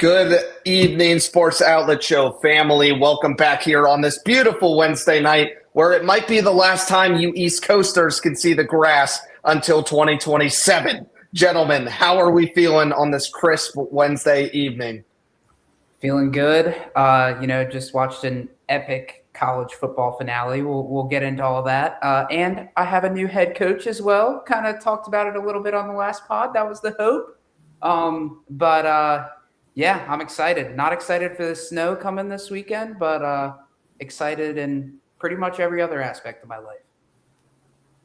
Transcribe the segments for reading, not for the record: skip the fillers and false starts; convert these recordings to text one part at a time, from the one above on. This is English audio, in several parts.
Good evening, Sports Outlet Show family. Welcome back here on this beautiful Wednesday night where it might be the last time you East Coasters can see the grass until 2027. Gentlemen, how are we feeling on this crisp Wednesday evening? Feeling good. Just watched an epic college football finale. We'll get into all that. And I have a new head coach as well. Kind of talked about it a little bit on the last pod. That was the hope. Yeah, I'm excited. Not excited for the snow coming this weekend, but excited in pretty much every other aspect of my life.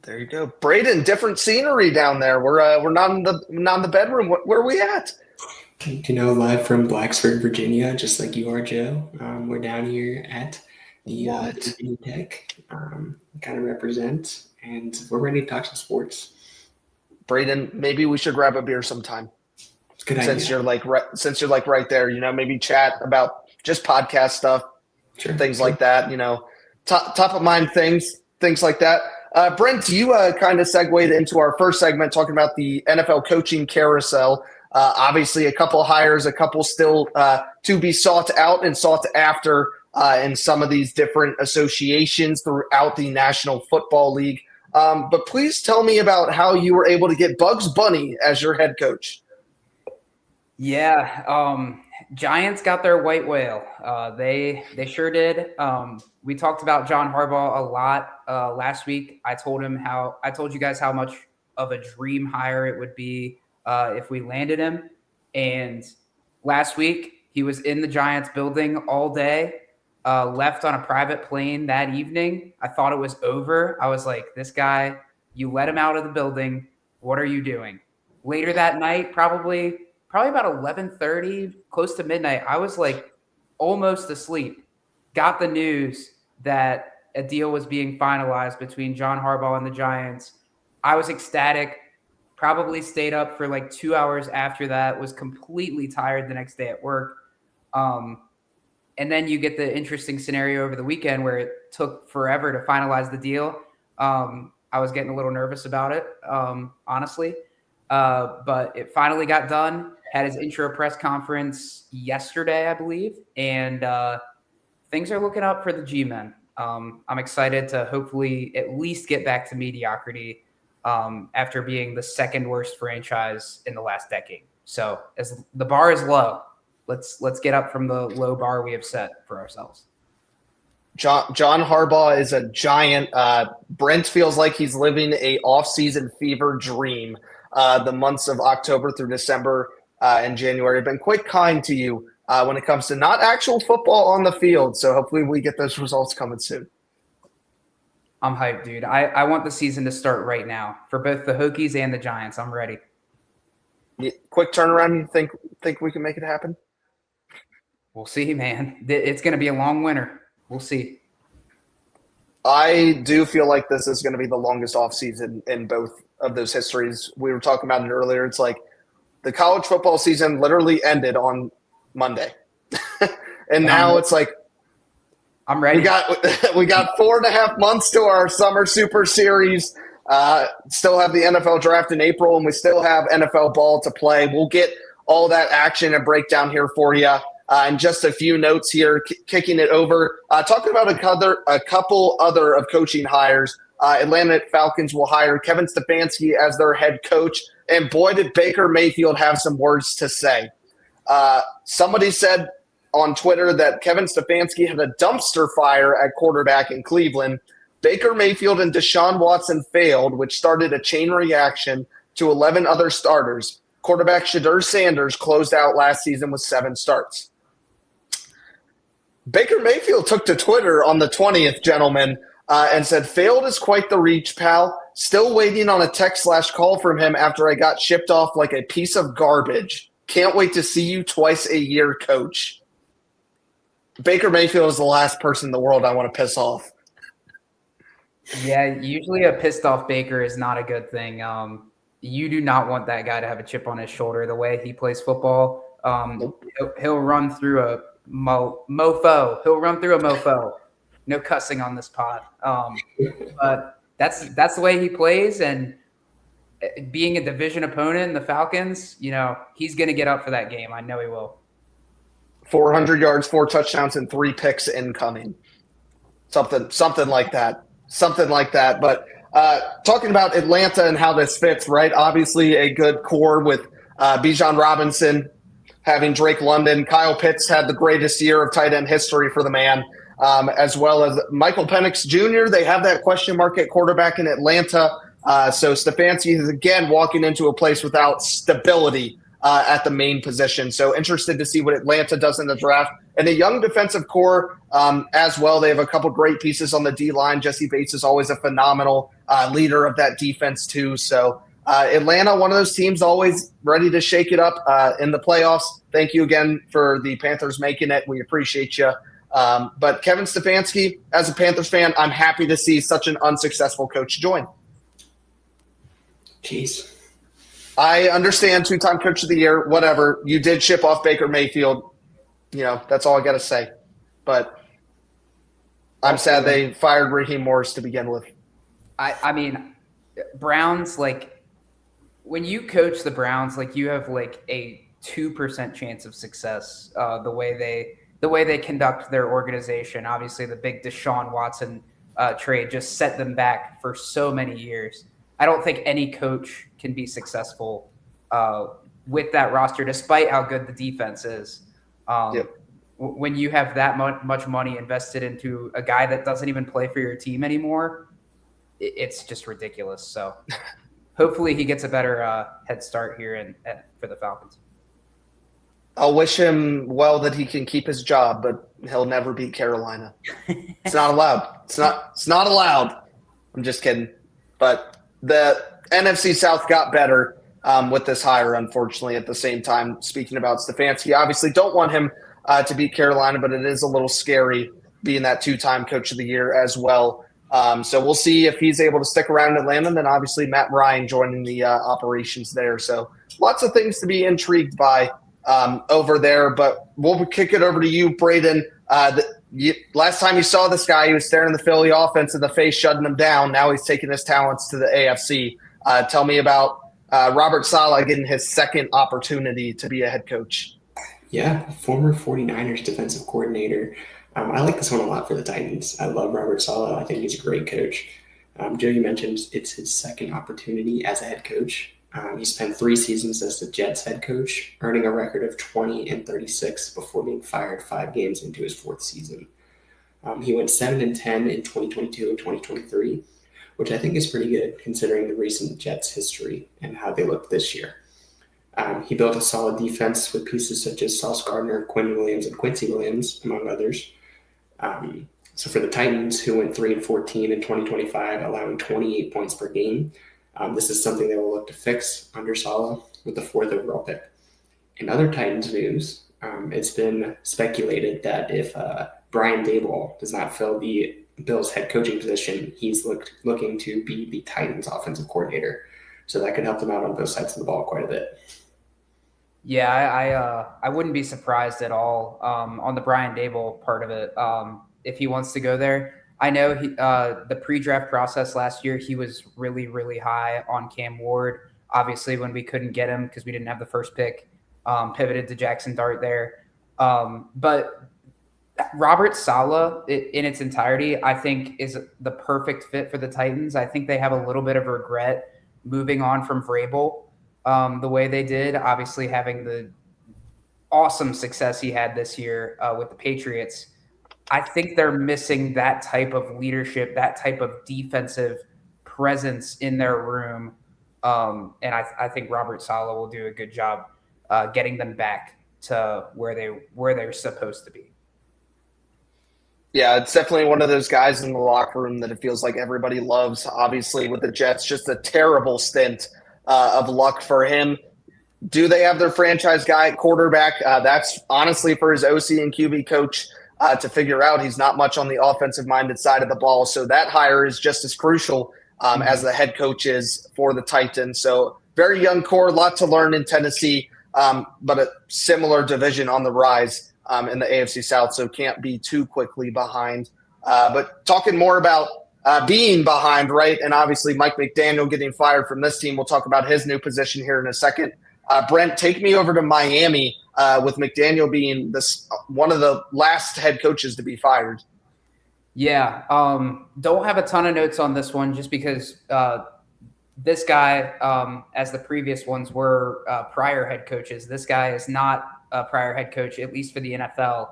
There you go. Braden, different scenery down there. We're not in the bedroom. Where are we at? Live from Blacksburg, Virginia, just like you are, Joe. We're down here at the Virginia Tech, kind of represent, and we're ready to talk some sports. Braden, maybe we should grab a beer sometime. Good since idea. you're right there, maybe chat about just podcast stuff, things like that, top of mind things like that. Brent, you kind of segued into our first segment talking about the NFL coaching carousel. Obviously, a couple hires, a couple still to be sought out and sought after in some of these different associations throughout the National Football League. But please tell me about how you were able to get Bugs Bunny as your head coach. Yeah, Giants got their white whale. They sure did. We talked about John Harbaugh a lot last week. I told you guys how much of a dream hire it would be if we landed him. And last week he was in the Giants building all day, left on a private plane that evening. I thought it was over. I was like, this guy, you let him out of the building. What are you doing? Later that night, probably about 11:30, close to midnight, I was like almost asleep. Got the news that a deal was being finalized between John Harbaugh and the Giants. I was ecstatic. Probably stayed up for like 2 hours after that. Was completely tired the next day at work. And then you get the interesting scenario over the weekend where it took forever to finalize the deal. I was getting a little nervous about it, honestly. But it finally got done. Had his intro press conference yesterday, I believe, and things are looking up for the G-Men. I'm excited to hopefully at least get back to mediocrity after being the second worst franchise in the last decade. So as the bar is low, let's get up from the low bar we have set for ourselves. John Harbaugh is a giant. Brent feels like he's living a off-season fever dream. The months of October through December and January have been quite kind to you when it comes to not actual football on the field. So hopefully we get those results coming soon. I'm hyped, dude. I want the season to start right now for both the Hokies and the Giants. I'm ready. Quick turnaround. Think we can make it happen? We'll see, man. It's going to be a long winter. We'll see. I do feel like this is going to be the longest offseason in both of those histories. We were talking about it earlier. It's like the college football season literally ended on Monday. And now it's like I'm ready. We got 4.5 months to our summer super series. Still have the NFL draft in April, and we still have NFL ball to play. We'll get all that action and breakdown here for you. And just a few notes here, kicking it over. Talking about a couple other of coaching hires. Atlanta Falcons will hire Kevin Stefanski as their head coach. And boy, did Baker Mayfield have some words to say. Somebody said on Twitter that Kevin Stefanski had a dumpster fire at quarterback in Cleveland. Baker Mayfield and Deshaun Watson failed, which started a chain reaction to 11 other starters. Quarterback Shedeur Sanders closed out last season with 7 starts. Baker Mayfield took to Twitter on the 20th, gentlemen, and said, failed is quite the reach, pal. Still waiting on a text/call from him after I got shipped off like a piece of garbage. Can't wait to see you twice a year, coach. Baker Mayfield is the last person in the world I want to piss off. Yeah, usually a pissed off Baker is not a good thing. You do not want that guy to have a chip on his shoulder the way he plays football. He'll run through a mofo. He'll run through a mofo. No cussing on this pod. But that's the way he plays, and being a division opponent in the Falcons, he's going to get up for that game. I know he will. 400 yards, 4 touchdowns, and 3 picks incoming. Something like that. But talking about Atlanta and how this fits, right? Obviously, a good core with Bijan Robinson, having Drake London. Kyle Pitts had the greatest year of tight end history for the man, as well as Michael Penix Jr. They have that question mark at quarterback in Atlanta. So Stefanski is, again, walking into a place without stability at the main position. So interested to see what Atlanta does in the draft. And a young defensive core as well. They have a couple great pieces on the D-line. Jesse Bates is always a phenomenal leader of that defense too. So Atlanta, one of those teams always ready to shake it up in the playoffs. Thank you again for the Panthers making it. We appreciate you. But Kevin Stefanski, as a Panthers fan, I'm happy to see such an unsuccessful coach join. Jeez. I understand, 2-time coach of the year, whatever. You did ship off Baker Mayfield. That's all I got to say. But I'm sad they fired Raheem Morris to begin with. I mean, Browns, like, when you coach the Browns, like, you have like a 2% chance of success. The way they conduct their organization. Obviously, the big Deshaun Watson trade just set them back for so many years. I don't think any coach can be successful with that roster, despite how good the defense is. When you have that much money invested into a guy that doesn't even play for your team anymore, it's just ridiculous. So hopefully he gets a better head start here for the Falcons. I'll wish him well that he can keep his job, but he'll never beat Carolina. It's not allowed. It's not allowed. I'm just kidding. But the NFC South got better with this hire, unfortunately, at the same time. Speaking about Stefanski, obviously don't want him to beat Carolina, but it is a little scary being that 2-time coach of the year as well. So we'll see if he's able to stick around in Atlanta. And then obviously Matt Ryan joining the operations there. So lots of things to be intrigued by over there. But we'll kick it over to you, Braden. Last time you saw this guy, he was staring the Philly offense in the face, shutting them down. Now he's taking his talents to the AFC. Tell me about Robert Saleh getting his second opportunity to be a head coach. Yeah, former 49ers defensive coordinator. I like this one a lot for the Titans. I love Robert Saleh. I think he's a great coach. Joe, you mentioned it's his second opportunity as a head coach. He spent 3 seasons as the Jets head coach, earning a record of 20-36 before being fired 5 games into his 4th season. He went 7-10 in 2022 and 2023, which I think is pretty good considering the recent Jets history and how they looked this year. He built a solid defense with pieces such as Sauce Gardner, Quinn Williams, and Quincy Williams, among others. So for the Titans, who went 3-14 in 2025, allowing 28 points per game, this is something they will look to fix under Saleh with the 4th overall pick. In other Titans news, it's been speculated that if Brian Daboll does not fill the Bills head coaching position, he's looking to be the Titans offensive coordinator. So that could help them out on both sides of the ball quite a bit. Yeah, I wouldn't be surprised at all on the Brian Daboll part of it if he wants to go there. I know the pre-draft process last year, he was really, really high on Cam Ward. Obviously, when we couldn't get him because we didn't have the first pick, pivoted to Jackson Dart there. But Robert Saleh, in its entirety, I think is the perfect fit for the Titans. I think they have a little bit of regret moving on from Vrabel the way they did, obviously having the awesome success he had this year with the Patriots. I think they're missing that type of leadership, that type of defensive presence in their room. And I think Robert Saleh will do a good job getting them back to where they're supposed to be. Yeah, it's definitely one of those guys in the locker room that it feels like everybody loves. Obviously, with the Jets, just a terrible stint of luck for him. Do they have their franchise guy at quarterback? That's honestly for his OC and QB coach to figure out. He's not much on the offensive-minded side of the ball, so that hire is just as crucial as the head coach is for the Titans. So very young core, lot to learn in Tennessee, but a similar division on the rise in the AFC South, so can't be too quickly behind. But talking more about being behind, right, and obviously Mike McDaniel getting fired from this team. We'll talk about his new position here in a second. Brent, take me over to Miami. with McDaniel being one of the last head coaches to be fired. Yeah, don't have a ton of notes on this one just because this guy, as the previous ones were prior head coaches, this guy is not a prior head coach, at least for the NFL.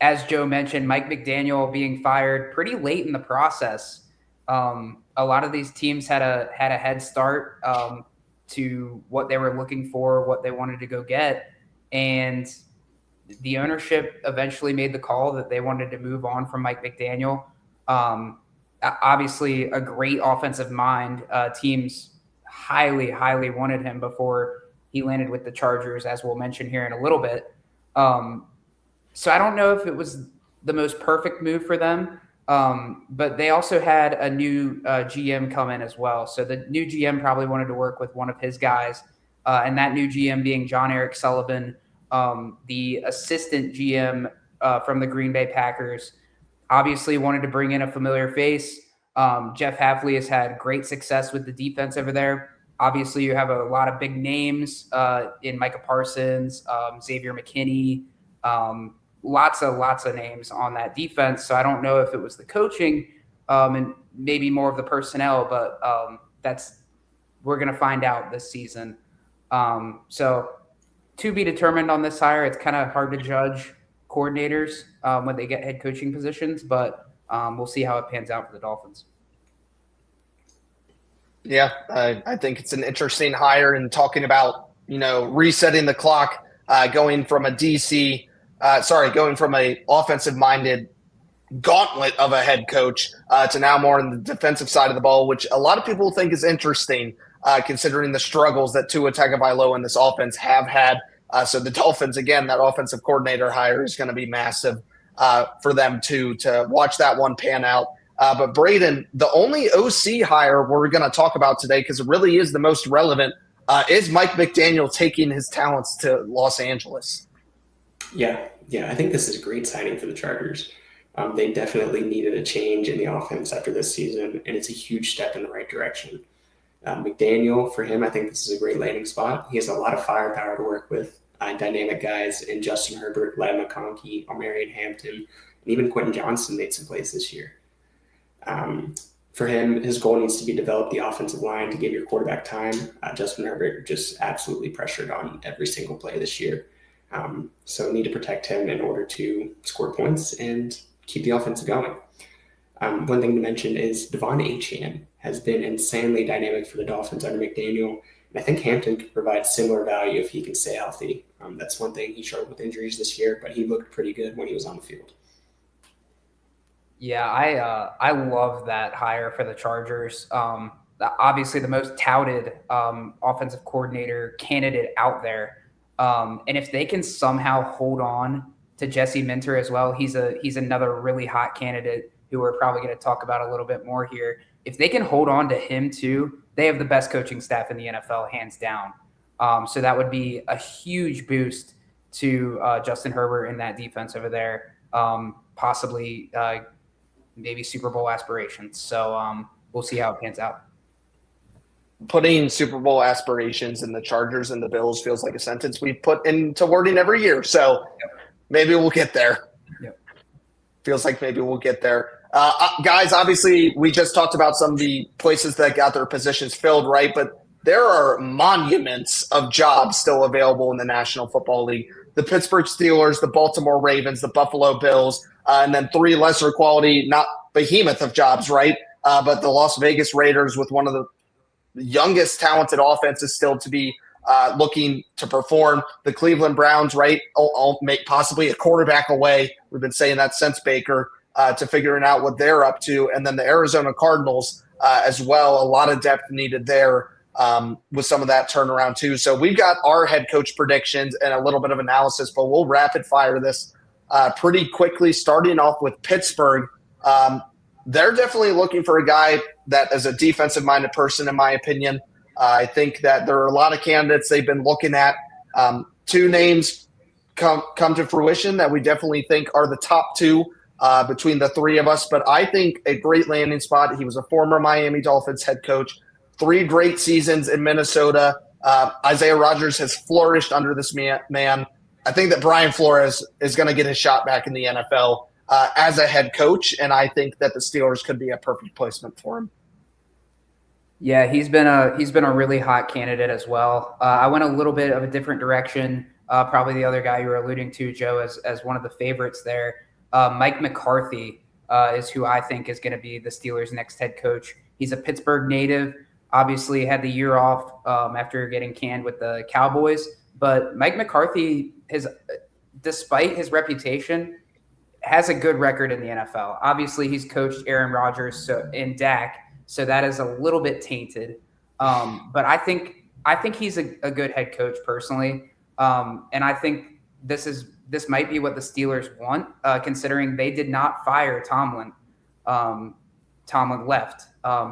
As Joe mentioned, Mike McDaniel being fired pretty late in the process. A lot of these teams had a head start to what they were looking for, what they wanted to go get, and the ownership eventually made the call that they wanted to move on from Mike McDaniel. Obviously, a great offensive mind. Teams highly, highly wanted him before he landed with the Chargers, as we'll mention here in a little bit. So I don't know if it was the most perfect move for them, but they also had a new GM come in as well. So the new GM probably wanted to work with one of his guys, and that new GM being John Eric Sullivan, the assistant GM from the Green Bay Packers. Obviously wanted to bring in a familiar face. Jeff Hafley has had great success with the defense over there. Obviously, you have a lot of big names in Micah Parsons, Xavier McKinney, lots of names on that defense. So I don't know if it was the coaching and maybe more of the personnel, but we're going to find out this season. So to be determined on this hire. It's kind of hard to judge coordinators when they get head coaching positions, but we'll see how it pans out for the Dolphins. Yeah, I think it's an interesting hire, and talking about, resetting the clock, going from a offensive-minded gauntlet of a head coach to now more on the defensive side of the ball, which a lot of people think is interesting considering the struggles that Tua Tagovailoa and this offense have had. So the Dolphins, again, that offensive coordinator hire is going to be massive for them to watch that one pan out. But Braden, the only OC hire we're going to talk about today, because it really is the most relevant, is Mike McDaniel taking his talents to Los Angeles. Yeah, I think this is a great signing for the Chargers. They definitely needed a change in the offense after this season, and it's a huge step in the right direction. McDaniel, for him, I think this is a great landing spot. He has a lot of firepower to work with, dynamic guys in Justin Herbert, Ladd McConkey, Omarion Hampton, and even Quentin Johnson made some plays this year. For him, his goal needs to be develop the offensive line to give your quarterback time. Justin Herbert just absolutely pressured on every single play this year. So need to protect him in order to score points and keep the offense going. One thing to mention is Devon Achane has been insanely dynamic for the Dolphins under McDaniel. And I think Hampton could provide similar value if he can stay healthy. That's one thing. He struggled with injuries this year, but he looked pretty good when he was on the field. Yeah, I love that hire for the Chargers. Obviously, the most touted offensive coordinator candidate out there. And if they can somehow hold on to Jesse Minter as well, he's another really hot candidate who we're probably going to talk about a little bit more here. If they can hold on to him too, they have the best coaching staff in the NFL, hands down. So that would be a huge boost to Justin Herbert in that defense over there, possibly maybe Super Bowl aspirations. So we'll see how it pans out. Putting Super Bowl aspirations in the Chargers and the Bills feels like a sentence we put into wording every year. So maybe we'll get there. Yep. Feels like maybe we'll get there. Guys, obviously, we just talked about some of the places that got their positions filled, right? But there are monuments of jobs still available in the National Football League. The Pittsburgh Steelers, the Baltimore Ravens, the Buffalo Bills, and then three lesser quality, not behemoth of jobs, right? But the Las Vegas Raiders with one of the youngest talented offenses still to be looking to perform. The Cleveland Browns, right? I'll make possibly a quarterback away. We've been saying that since Baker. To figuring out what they're up to. And then the Arizona Cardinals as well. A lot of depth needed there with some of that turnaround too. So we've got our head coach predictions and a little bit of analysis, but we'll rapid fire this pretty quickly, starting off with Pittsburgh. They're definitely looking for a guy that is a defensive-minded person, in my opinion. I think that there are a lot of candidates they've been looking at. Two names come to fruition that we definitely think are the top two between the three of us, but I think a great landing spot. He was a former Miami Dolphins head coach, 3 great seasons in Minnesota, Isaiah Rodgers has flourished under this man. I think that Brian Flores is going to get his shot back in the NFL as a head coach, and I think that the Steelers could be a perfect placement for him. Yeah, he's been a really hot candidate as well. I went a little bit of a different direction. Probably the other guy you were alluding to, Joe, as one of the favorites there. Mike McCarthy is who I think is going to be the Steelers' next head coach. He's a Pittsburgh native. Obviously, had the year off after getting canned with the Cowboys. But Mike McCarthy, despite his reputation, has a good record in the NFL. Obviously, he's coached Aaron Rodgers and Dak. So that is a little bit tainted, but I think he's a good head coach personally, and I think this might be what the Steelers want, considering they did not fire Tomlin. Tomlin left,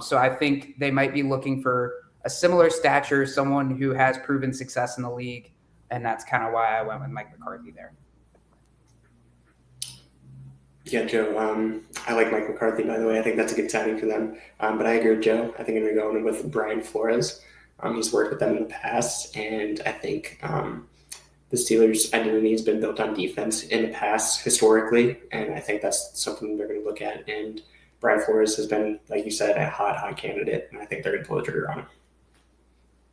so I think they might be looking for a similar stature, someone who has proven success in the league, and that's kind of why I went with Mike McCarthy there. Yeah, Joe, I like Mike McCarthy, by the way. I think that's a good signing for them. But I agree with Joe. I think I'm going to go in with Brian Flores. He's worked with them in the past, and I think the Steelers' identity has been built on defense in the past historically, and I think that's something they're going to look at. And Brian Flores has been, like you said, a hot candidate, and I think they're going to pull the trigger on him.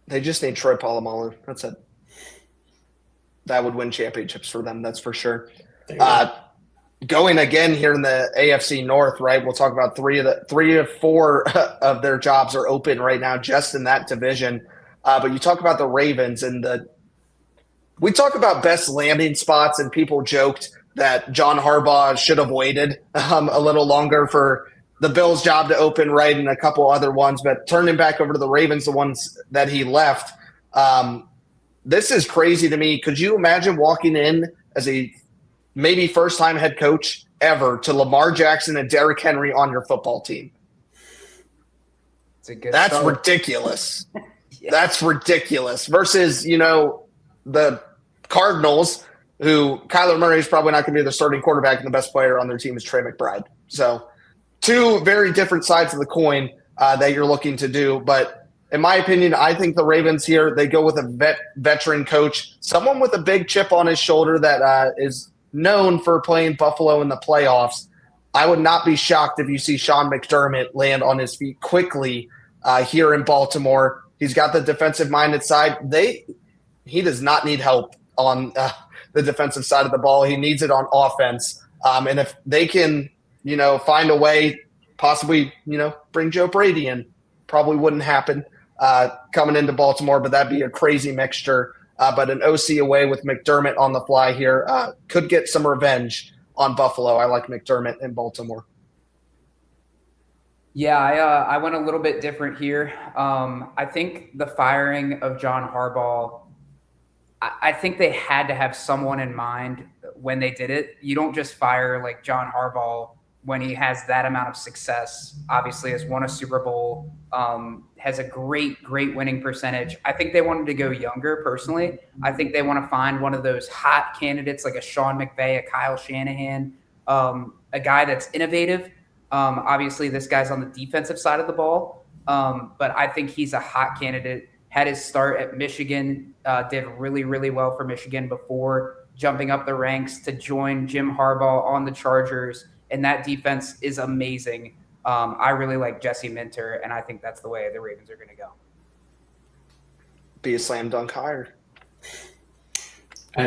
They just need Troy Polamalu. That's it. That would win championships for them, that's for sure. Going again here in the AFC North, right? We'll talk about three of four of their jobs are open right now, just in that division. But you talk about the Ravens we talk about best landing spots, and people joked that John Harbaugh should have waited a little longer for the Bills' job to open, right, and a couple other ones, but turned him back over to the Ravens, the ones that he left. This is crazy to me. Could you imagine walking in as a maybe first-time head coach ever to Lamar Jackson and Derrick Henry on your football team? That's ridiculous. Yeah. That's ridiculous. Versus, the Cardinals, who Kyler Murray is probably not going to be the starting quarterback, and the best player on their team is Trey McBride. So two very different sides of the coin that you're looking to do. But in my opinion, I think the Ravens here, they go with a veteran coach, someone with a big chip on his shoulder that is – known for playing Buffalo in the playoffs. I would not be shocked if you see Sean McDermott land on his feet quickly here in Baltimore. He's got the defensive-minded side. He does not need help on the defensive side of the ball. He needs it on offense. And if they can, find a way, possibly, bring Joe Brady in, probably wouldn't happen coming into Baltimore, but that'd be a crazy mixture. But an OC away with McDermott on the fly here could get some revenge on Buffalo. I like McDermott in Baltimore. Yeah, I went a little bit different here. I think the firing of John Harbaugh, I think they had to have someone in mind when they did it. You don't just fire like John Harbaugh when he has that amount of success. Obviously has won a Super Bowl, has a great winning percentage. I think they wanted to go younger personally. I think they want to find one of those hot candidates like a Sean McVay, a Kyle Shanahan, a guy that's innovative. Obviously this guy's on the defensive side of the ball, but I think he's a hot candidate. Had his start at Michigan, did really well for Michigan before jumping up the ranks to join Jim Harbaugh on the Chargers. And that defense is amazing. I really like Jesse Minter, and I think that's the way the Ravens are going to go. Be a slam dunk hire.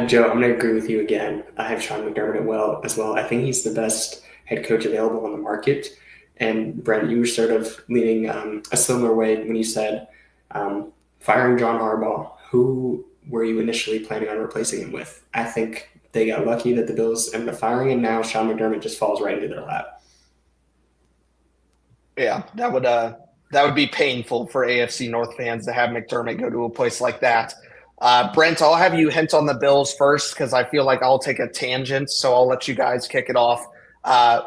Joe, I'm going to agree with you again. I have Sean McDermott as well. I think he's the best head coach available on the market. And Brent, you were sort of leaning a similar way when you said firing John Harbaugh. Who were you initially planning on replacing him with? I think they got lucky that the Bills ended up firing, and now Sean McDermott just falls right into their lap. Yeah, that would be painful for AFC North fans to have McDermott go to a place like that. Brent, I'll have you hint on the Bills first because I feel like I'll take a tangent, so I'll let you guys kick it off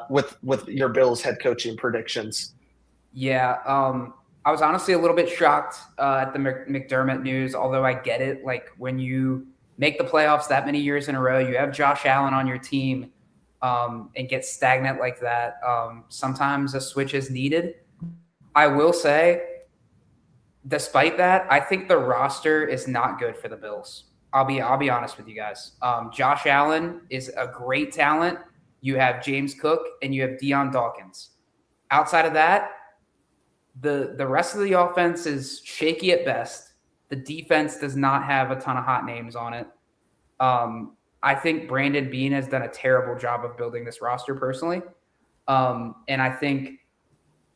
with your Bills head coaching predictions. Yeah, I was honestly a little bit shocked at the McDermott news, although I get it. Like when you make the playoffs that many years in a row, you have Josh Allen on your team and get stagnant like that. Sometimes a switch is needed. I will say despite that, I think the roster is not good for the Bills. I'll be honest with you guys. Josh Allen is a great talent. You have James Cook and you have Deion Dawkins. Outside of that, the rest of the offense is shaky at best. The defense does not have a ton of hot names on it. I think Brandon Beane has done a terrible job of building this roster personally. And I think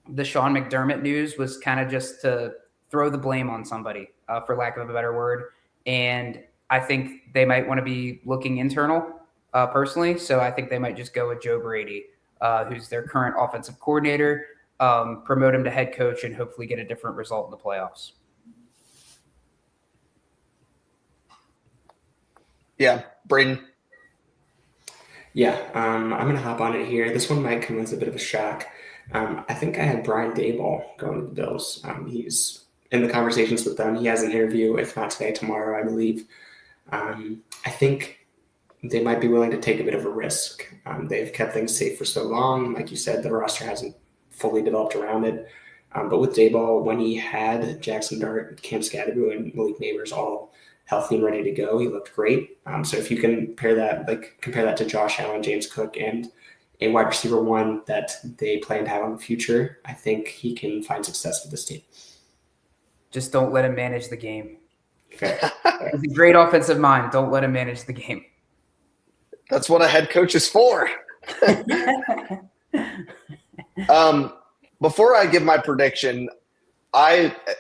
the Sean McDermott news was kind of just to throw the blame on somebody, for lack of a better word. And I think they might want to be looking internal personally. So I think they might just go with Joe Brady, who's their current offensive coordinator, promote him to head coach, and hopefully get a different result in the playoffs. Yeah, Braden. Yeah, I'm going to hop on it here. This one might come as a bit of a shock. I think I had Brian Daboll going to the Bills. He's in the conversations with them. He has an interview, if not today, tomorrow, I believe. I think they might be willing to take a bit of a risk. They've kept things safe for so long. Like you said, the roster hasn't fully developed around it. But with Daboll, when he had Jackson Dart, Cam Scadaboo, and Malik Neighbors all healthy and ready to go, he looked great. So if you can compare that to Josh Allen, James Cook, and a wide receiver one that they plan to have in the future, I think he can find success with this team. Just don't let him manage the game. Fair. He's a great offensive mind. Don't let him manage the game. That's what a head coach is for. Before I give my prediction,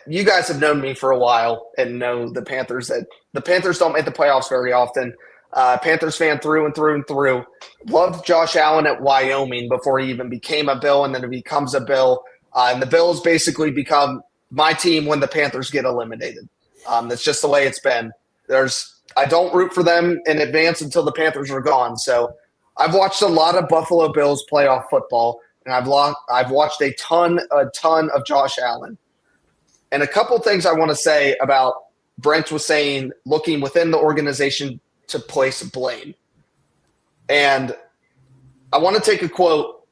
you guys have known me for a while and know the Panthers don't make the playoffs very often. Panthers fan through and through and through. Loved Josh Allen at Wyoming before he even became a Bill, and then he becomes a Bill. And the Bills basically become my team when the Panthers get eliminated. That's just the way it's been. I don't root for them in advance until the Panthers are gone. So I've watched a lot of Buffalo Bills playoff football, and I've watched a ton of Josh Allen. And a couple things I want to say about Brent was saying, looking within the organization to place blame. And I want to take a quote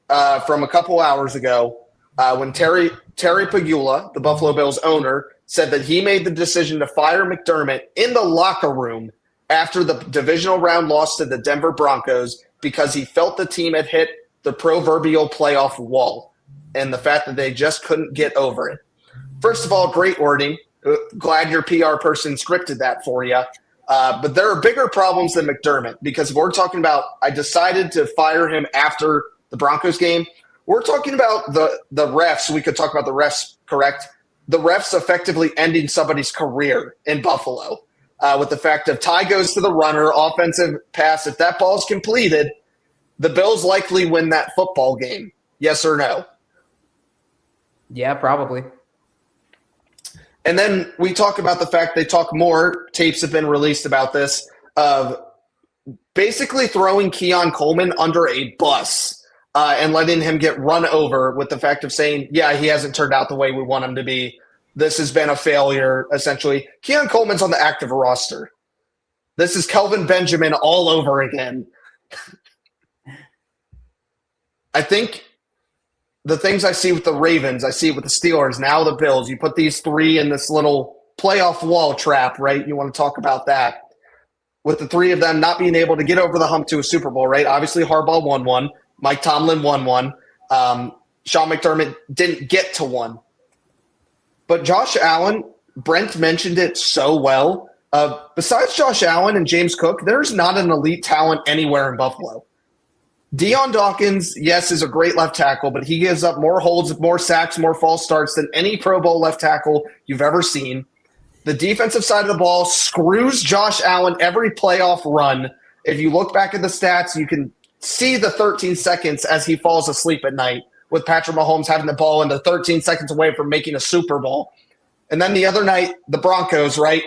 from a couple hours ago when Terry Pagula, the Buffalo Bills owner, said that he made the decision to fire McDermott in the locker room after the divisional round loss to the Denver Broncos because he felt the team had hit the proverbial playoff wall and the fact that they just couldn't get over it. First of all, great wording. Glad your PR person scripted that for you. But there are bigger problems than McDermott because if we're talking about I decided to fire him after the Broncos game, we're talking about the refs. We could talk about the refs, correct? The refs effectively ending somebody's career in Buffalo with the fact of tie goes to the runner, offensive pass. If that ball's completed, the Bills likely win that football game. Yes or no? Yeah, probably. And then we talk about the fact more tapes have been released about this, of basically throwing Keon Coleman under a bus and letting him get run over with the fact of saying, yeah, he hasn't turned out the way we want him to be. This has been a failure, essentially. Keon Coleman's on the active roster. This is Kelvin Benjamin all over again. I think the things I see with the Ravens, I see it with the Steelers, now the Bills. You put these three in this little playoff wall trap, right? You want to talk about that. With the three of them not being able to get over the hump to a Super Bowl, right? Obviously, Harbaugh won one. Mike Tomlin won one. Sean McDermott didn't get to one. But Josh Allen, Brent mentioned it so well. Besides Josh Allen and James Cook, there's not an elite talent anywhere in Buffalo. Deion Dawkins, yes, is a great left tackle, but he gives up more holds, more sacks, more false starts than any Pro Bowl left tackle you've ever seen. The defensive side of the ball screws Josh Allen every playoff run. If you look back at the stats, you can see the 13 seconds as he falls asleep at night with Patrick Mahomes having the ball and the 13 seconds away from making a Super Bowl. And then the other night, the Broncos, right?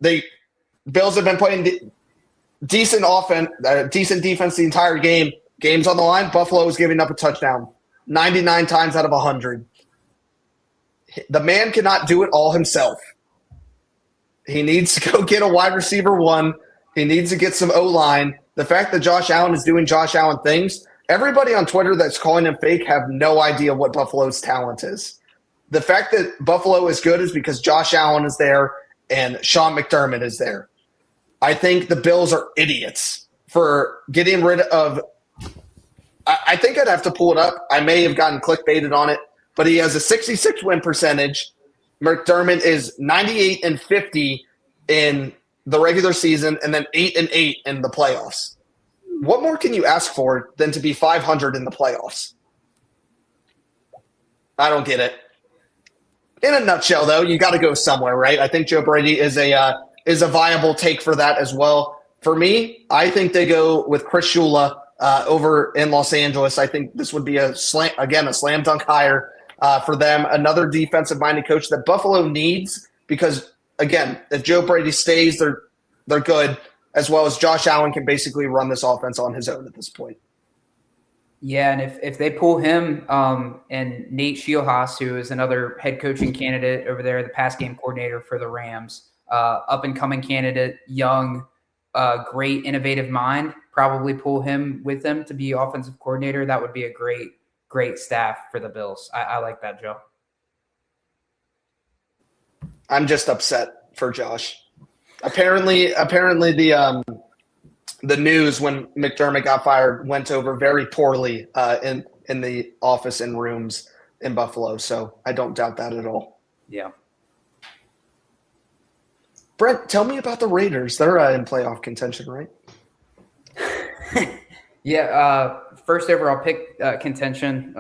Bills have been playing decent offense, decent defense the entire game. Game's on the line. Buffalo is giving up a touchdown 99 times out of 100. The man cannot do it all himself. He needs to go get a wide receiver one. He needs to get some O-line. The fact that Josh Allen is doing Josh Allen things, everybody on Twitter that's calling him fake have no idea what Buffalo's talent is. the fact that Buffalo is good is because Josh Allen is there and Sean McDermott is there. I think the Bills are idiots for getting rid of – I think I'd have to pull it up. I may have gotten clickbaited on it, but he has a 66 win percentage. McDermott is 98-50 in the regular season and then 8-8 in the playoffs. What more can you ask for than to be 500 in the playoffs? I don't get it. In a nutshell, though, you got to go somewhere, right? I think Joe Brady is a viable take for that as well. For me, I think they go with Chris Shula over in Los Angeles. I think this would be a slam dunk hire for them. Another defensive-minded coach that Buffalo needs because, again, if Joe Brady stays, they're good, as well as Josh Allen can basically run this offense on his own at this point. Yeah, and if they pull him and Nate Scheelhaas, who is another head coaching candidate over there, the pass game coordinator for the Rams, up-and-coming candidate, young, great, innovative mind, probably pull him with them to be offensive coordinator. That would be a great staff for the Bills. I like that, Joe. I'm just upset for Josh. Apparently the news when McDermott got fired went over very poorly in the office and rooms in Buffalo, so I don't doubt that at all. Yeah. Brent, tell me about the Raiders. They're in playoff contention, right? Yeah, first overall pick contention,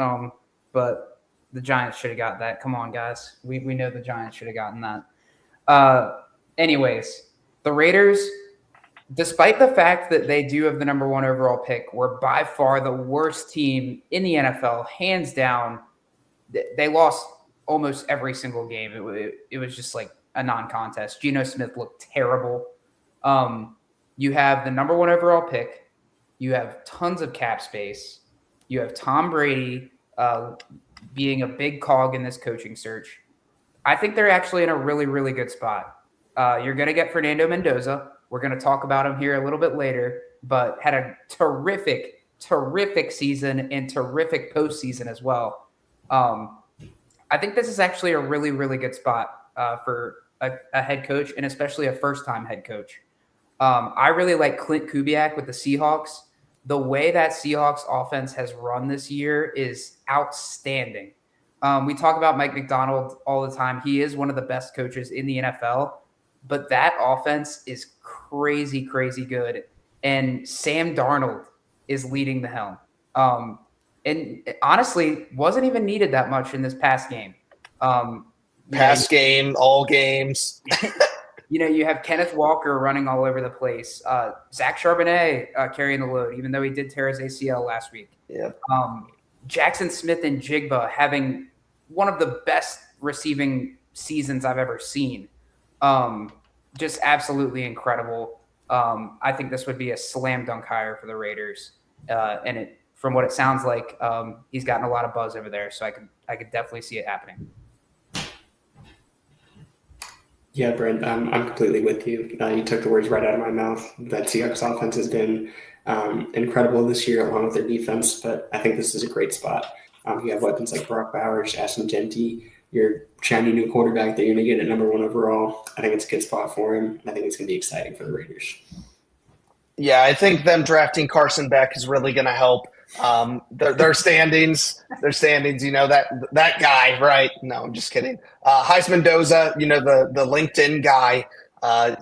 but the Giants should have got that. Come on, guys. We know the Giants should have gotten that. Anyways, the Raiders, despite the fact that they do have the number 1 overall pick, were by far the worst team in the NFL, hands down. They lost almost every single game. It was just like a non-contest. Geno Smith looked terrible. You have the number 1 overall pick. You have tons of cap space. You have Tom Brady being a big cog in this coaching search. I think they're actually in a really, really good spot. You're going to get Fernando Mendoza. We're going to talk about him here a little bit later, but had a terrific season and terrific postseason as well. I think this is actually a really, really good spot for a head coach and especially a first-time head coach. I really like Clint Kubiak with the Seahawks. The way that Seahawks offense has run this year is outstanding. We talk about Mike McDonald all the time. He is one of the best coaches in the NFL, but that offense is crazy, crazy good. And Sam Darnold is leading the helm. And honestly, wasn't even needed that much in this past game. Game, all games. You have Kenneth Walker running all over the place. Zach Charbonnet carrying the load, even though he did tear his ACL last week. Yeah. Jackson Smith and Jigba having one of the best receiving seasons I've ever seen. Just absolutely incredible. I think this would be a slam dunk hire for the Raiders. And from what it sounds like, he's gotten a lot of buzz over there. So I could definitely see it happening. Yeah, Brent, I'm completely with you. You took the words right out of my mouth. That Seahawks offense has been incredible this year along with their defense, but I think this is a great spot. You have weapons like Brock Bowers, Ashton Genty, your shiny new quarterback that you're going to get at number 1 overall. I think it's a good spot for him, and I think it's going to be exciting for the Raiders. Yeah, I think them drafting Carson Beck is really going to help. Their standings, that guy, right? No, I'm just kidding. Heisman Mendoza, the LinkedIn guy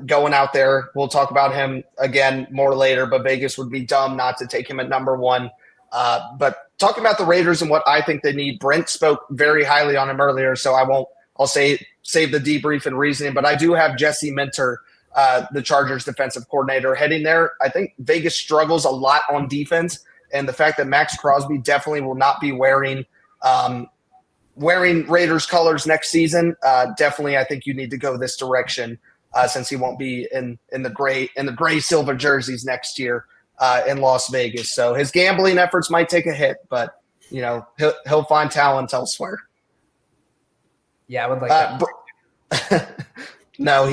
going out there. We'll talk about him again more later, but Vegas would be dumb not to take him at number 1. But talking about the Raiders and what I think they need, Brent spoke very highly on him earlier, so I'll save the debrief and reasoning, but I do have Jesse Minter, the Chargers defensive coordinator, heading there. I think Vegas struggles a lot on defense, and the fact that Max Crosby definitely will not be wearing Raiders colors next season, definitely I think you need to go this direction since he won't be in the gray silver jerseys next year in Las Vegas. So his gambling efforts might take a hit, but he'll find talent elsewhere. Yeah, I would like that. No,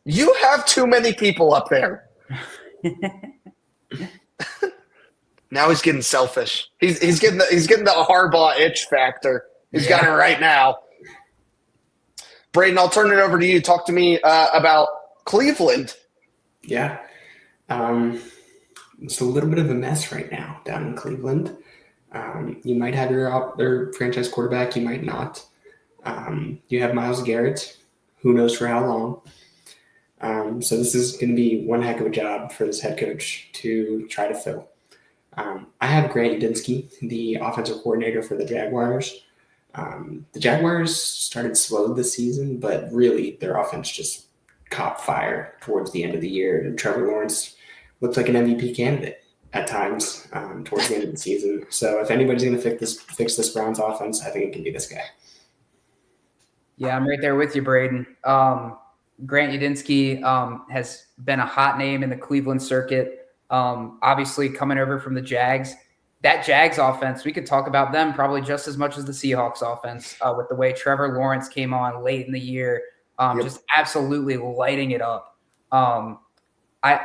you have too many people up there. Now he's getting selfish. He's getting the Harbaugh itch factor. He's got it right now. Braden, I'll turn it over to you. Talk to me about Cleveland. Yeah. It's a little bit of a mess right now down in Cleveland. You might have their franchise quarterback, you might not. You have Myles Garrett, who knows for how long. So this is going to be one heck of a job for this head coach to try to fill. I have Grant Udinski, the offensive coordinator for the Jaguars. The Jaguars started slow this season, but really their offense just caught fire towards the end of the year. And Trevor Lawrence looked like an MVP candidate at times towards the end of the season. So if anybody's going to fix this Browns offense, I think it can be this guy. Yeah, I'm right there with you, Braden. Grant Udinski has been a hot name in the Cleveland circuit. Obviously coming over from the Jags. That Jags offense, we could talk about them probably just as much as the Seahawks offense with the way Trevor Lawrence came on late in the year, just absolutely lighting it up. I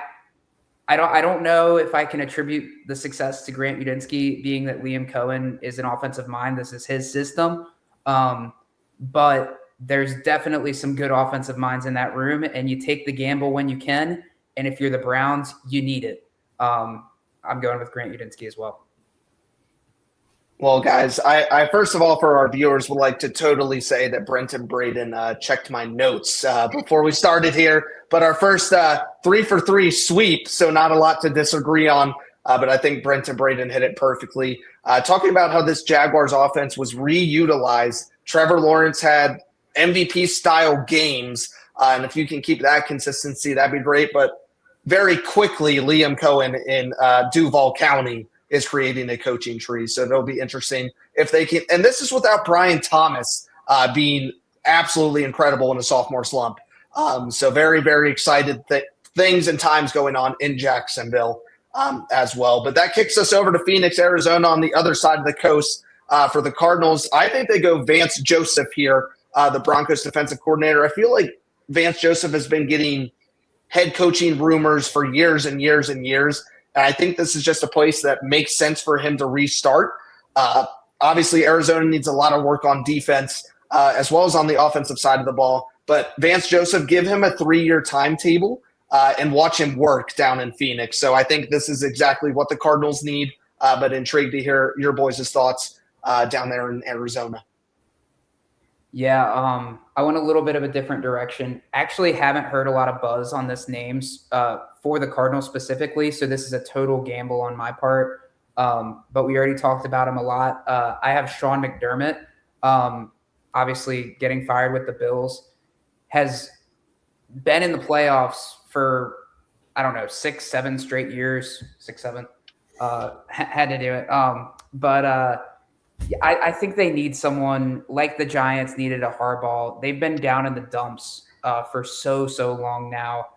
don't know if I can attribute the success to Grant Udinski, being that Liam Cohen is an offensive mind. This is his system. But there's definitely some good offensive minds in that room, and you take the gamble when you can. And if you're the Browns, you need it. I'm going with Grant Udinski as well. Well, guys, I first of all, for our viewers, would like to totally say that Brent and Braden checked my notes before we started here. But our first 3-for-3 sweep, so not a lot to disagree on. But I think Brent and Braden hit it perfectly. Talking about how this Jaguars offense was reutilized. Trevor Lawrence had MVP-style games. And if you can keep that consistency, that'd be great. But very quickly, Liam Cohen in Duval County is creating a coaching tree. So it'll be interesting if they can. And this is without Brian Thomas being absolutely incredible in a sophomore slump. So very, very excited things and times going on in Jacksonville as well. But that kicks us over to Phoenix, Arizona on the other side of the coast for the Cardinals. I think they go Vance Joseph here, the Broncos defensive coordinator. I feel like Vance Joseph has been getting head coaching rumors for years and years and years. And I think this is just a place that makes sense for him to restart. Obviously, Arizona needs a lot of work on defense as well as on the offensive side of the ball. But Vance Joseph, give him a 3-year timetable and watch him work down in Phoenix. So I think this is exactly what the Cardinals need, but intrigued to hear your boys' thoughts down there in Arizona. Yeah, I went a little bit of a different direction. Actually haven't heard a lot of buzz on this names for the Cardinals specifically, so this is a total gamble on my part. But we already talked about him a lot. I have Sean McDermott, obviously getting fired with the Bills, has been in the playoffs for, 6-7 straight years, 6-7. Had to do it. I think they need someone like the Giants needed a Harbaugh. They've been down in the dumps for so long now.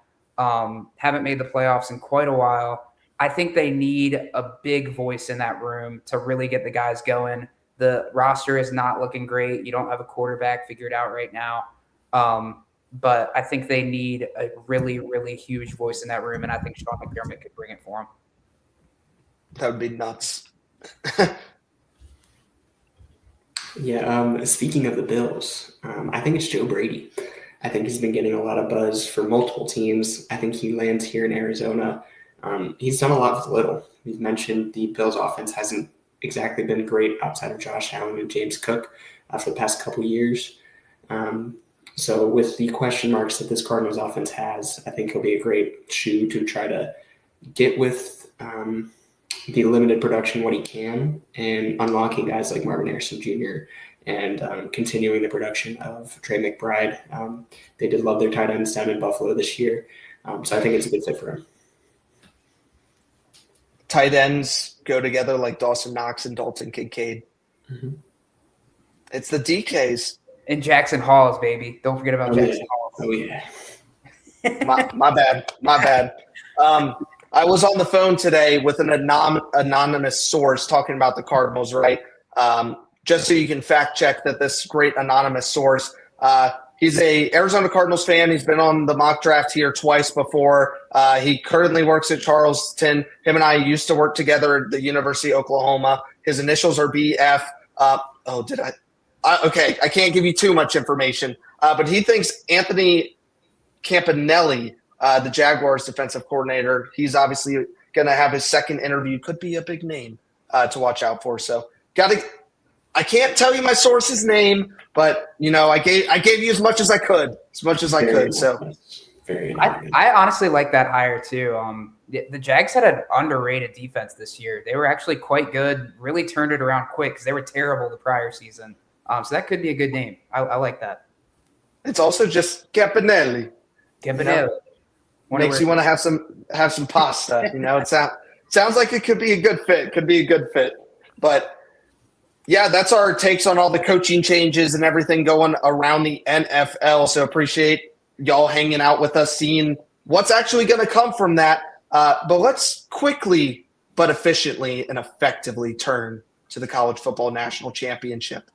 Haven't made the playoffs in quite a while. I think they need a big voice in that room to really get the guys going. The roster is not looking great. You don't have a quarterback figured out right now. But I think they need a really, really huge voice in that room, and I think Sean McDermott could bring it for them. That would be nuts. Yeah, speaking of the Bills, I think it's Joe Brady. I think he's been getting a lot of buzz for multiple teams. I think he lands here in Arizona. He's done a lot with little. We've mentioned the Bills' offense hasn't exactly been great outside of Josh Allen and James Cook for the past couple years. So with the question marks that this Cardinals offense has, I think he'll be a great shoe to try to get with the limited production what he can, and unlocking guys like Marvin Harrison Jr. and continuing the production of Trey McBride. They did love their tight ends down in Buffalo this year. So I think it's a good fit for him. Tight ends go together like Dawson Knox and Dalton Kincaid. Mm-hmm. It's the DKs. And Jackson Halls, baby. Don't forget about Jackson Halls. Oh, yeah. My bad. I was on the phone today with an anonymous source talking about the Cardinals, right? Just so you can fact check that this great anonymous source, he's a Arizona Cardinals fan. He's been on the mock draft here twice before. He currently works at Charleston. Him and I used to work together at the University of Oklahoma. His initials are BF. Okay, I can't give you too much information, but he thinks Anthony Campanelli, the Jaguars defensive coordinator, he's obviously going to have his second interview. Could be a big name to watch out for. So I can't tell you my source's name, but I gave you as much as I could, So I honestly like that hire too. The Jags had an underrated defense this year. They were actually quite good. Really turned it around quick because they were terrible the prior season. So that could be a good name. I like that. It's also just Campanelli. Makes you want to have some pasta. It sounds like it could be a good fit. But yeah, that's our takes on all the coaching changes and everything going around the NFL. So appreciate y'all hanging out with us, seeing what's actually going to come from that. But let's quickly but efficiently and effectively turn to the College Football National Championship.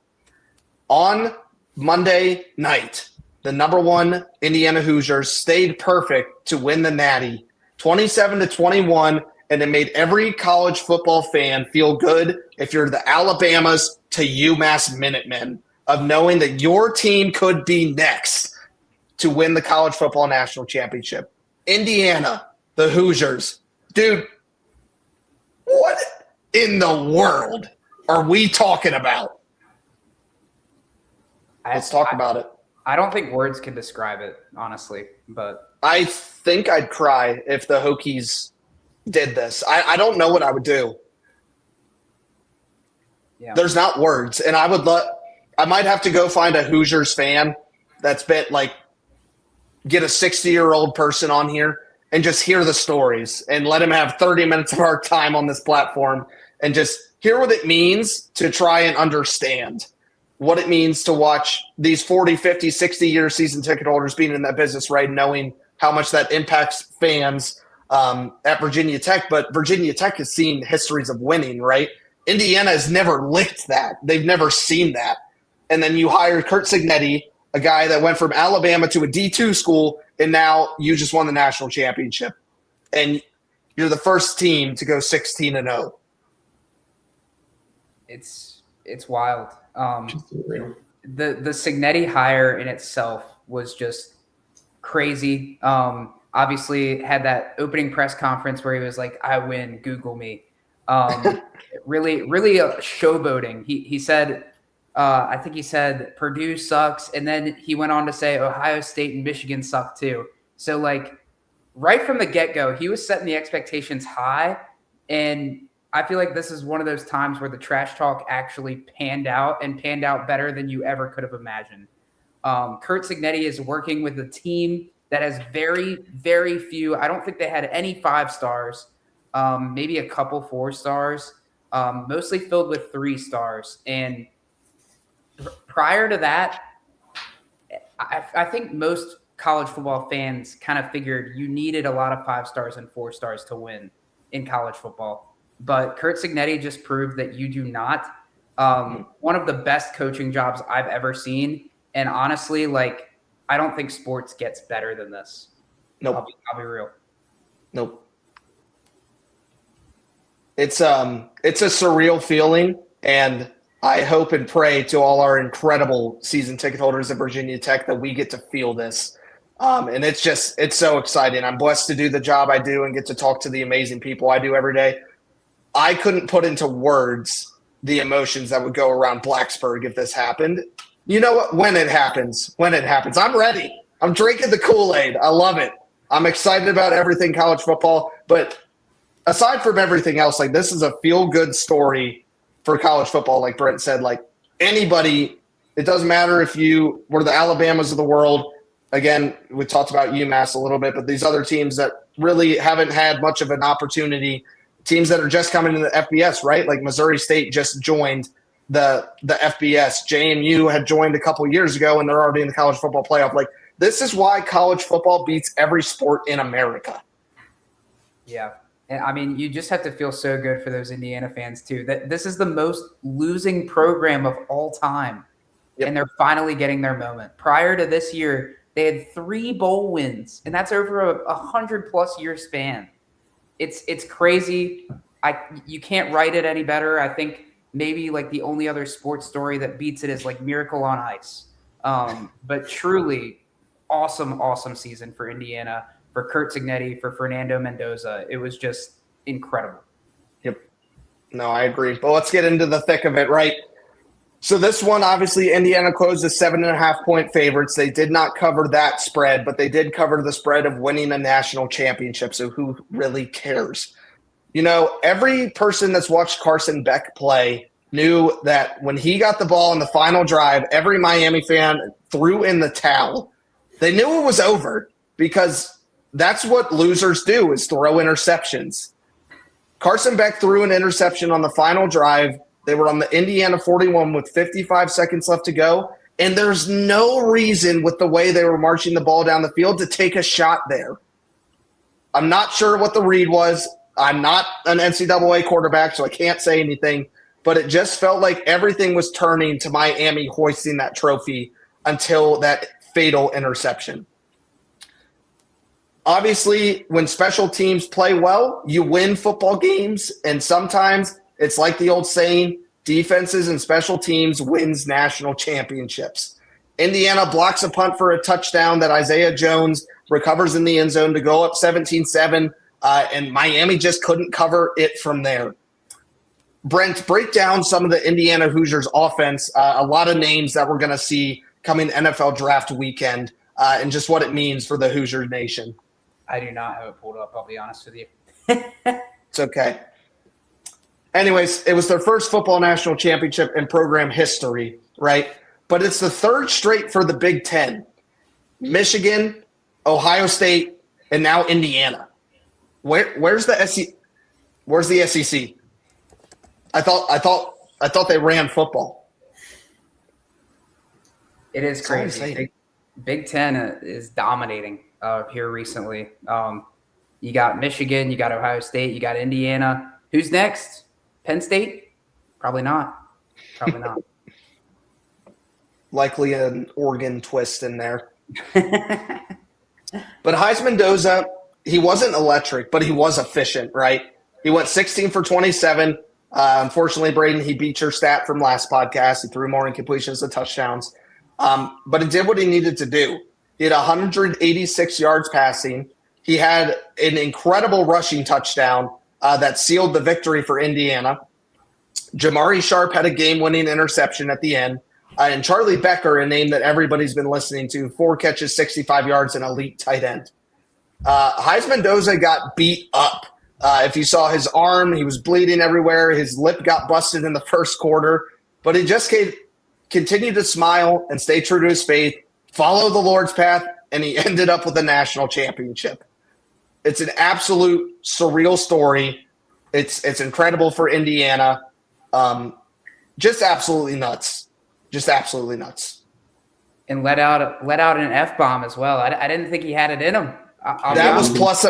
On Monday night, the number one Indiana Hoosiers stayed perfect to win the Natty, 27-21, and it made every college football fan feel good if you're the Alabamas to UMass Minutemen of knowing that your team could be next to win the College Football National Championship. Indiana, the Hoosiers. Dude, what in the world are we talking about? Let's talk about it. I don't think words can describe it, honestly. But I think I'd cry if the Hokies did this. I don't know what I would do. Yeah. There's not words. And I might have to go find a Hoosiers fan that's been get a 60-year-old person on here and just hear the stories and let him have 30 minutes of our time on this platform and just hear what it means to try and understand what it means to watch these 40, 50, 60-year season ticket holders being in that business, right, knowing how much that impacts fans at Virginia Tech. But Virginia Tech has seen histories of winning, right? Indiana has never licked that. They've never seen that. And then you hire Curt Cignetti, a guy that went from Alabama to a D2 school, and now you just won the national championship. And you're the first team to go 16-0. It's wild. The Cignetti hire in itself was just crazy. Obviously had that opening press conference where he was like, "I win, Google me." Really showboating. He said, I think he said Purdue sucks, and then he went on to say Ohio State and Michigan suck too. So right from the get-go, he was setting the expectations high, and I feel like this is one of those times where the trash talk actually panned out better than you ever could have imagined. Curt Cignetti is working with a team that has very, very few. I don't think they had any 5 stars, maybe a couple 4 stars, mostly filled with 3 stars. And prior to that, I think most college football fans kind of figured you needed a lot of 5 stars and 4 stars to win in college football. But Curt Cignetti just proved that you do not. One of the best coaching jobs I've ever seen. And honestly, I don't think sports gets better than this. Nope. I'll be real. Nope. It's a surreal feeling, and I hope and pray to all our incredible season ticket holders at Virginia Tech that we get to feel this. And it's so exciting. I'm blessed to do the job I do and get to talk to the amazing people I do every day. I couldn't put into words the emotions that would go around Blacksburg if this happened. You know what? When it happens, I'm ready. I'm drinking the Kool-Aid. I love it. I'm excited about everything college football. But aside from everything else, this is a feel-good story for college football. Like Brent said, anybody, it doesn't matter if you were the Alabamas of the world. Again, we talked about UMass a little bit, but these other teams that really haven't had much of an opportunity, teams that are just coming to the FBS, right? Like Missouri State just joined the FBS. JMU had joined a couple years ago, and they're already in the college football playoff. This is why college football beats every sport in America. Yeah. And I mean, you just have to feel so good for those Indiana fans too. That this is the most losing program of all time. Yep. And they're finally getting their moment. Prior to this year, they had 3 bowl wins, and that's over a 100+ year span. It's crazy. You can't write it any better. I think maybe like the only other sports story that beats it is like Miracle on Ice. But truly awesome season for Indiana, for Curt Cignetti, for Fernando Mendoza. It was just incredible. Yep. No, I agree. But let's get into the thick of it, right? So this one, obviously, Indiana closed as 7.5-point favorites. They did not cover that spread, but they did cover the spread of winning a national championship. So who really cares? You know, every person that's watched Carson Beck play knew that when he got the ball in the final drive, every Miami fan threw in the towel. They knew it was over because that's what losers do, is throw interceptions. Carson Beck threw an interception on the final drive. They were on the Indiana 41 with 55 seconds left to go, and there's no reason with the way they were marching the ball down the field to take a shot there. I'm not sure what the read was. I'm not an NCAA quarterback, so I can't say anything, but it just felt like everything was turning to Miami hoisting that trophy until that fatal interception. Obviously, when special teams play well, you win football games, and sometimes it's like the old saying, defenses and special teams wins national championships. Indiana blocks a punt for a touchdown that Isaiah Jones recovers in the end zone to go up 17-7, and Miami just couldn't cover it from there. Brent, break down some of the Indiana Hoosiers offense, a lot of names that we're going to see coming NFL draft weekend, and just what it means for the Hoosier Nation. I do not have it pulled up, I'll be honest with you. It's okay. Anyways, it was their first football national championship in program history, right? But it's the third straight for the Big Ten. Michigan, Ohio State, and now Indiana. Where's the SEC? Where's the SEC? I thought they ran football. It is crazy. Big Ten is dominating here recently. You got Michigan, you got Ohio State, you got Indiana. Who's next? Penn State? Probably not. Likely an Oregon twist in there. But Heisman Mendoza, he wasn't electric, but he was efficient, right? He went 16 for 27. Unfortunately, Braden, he beat your stat from last podcast. He threw more incompletions than touchdowns. But he did what he needed to do. He had 186 yards passing. He had an incredible rushing touchdown that sealed the victory for Indiana. Jamari Sharp had a game-winning interception at the end. And Charlie Becker, a name that everybody's been listening to, 4 catches, 65 yards, and elite tight end. Heisman Mendoza got beat up. If you saw his arm, he was bleeding everywhere. His lip got busted in the first quarter. But he just continued to smile and stay true to his faith, follow the Lord's path, and he ended up with a national championship. It's an absolute surreal story. It's incredible for Indiana. Just absolutely nuts. And let out an F-bomb as well. I didn't think he had it in him. That was plus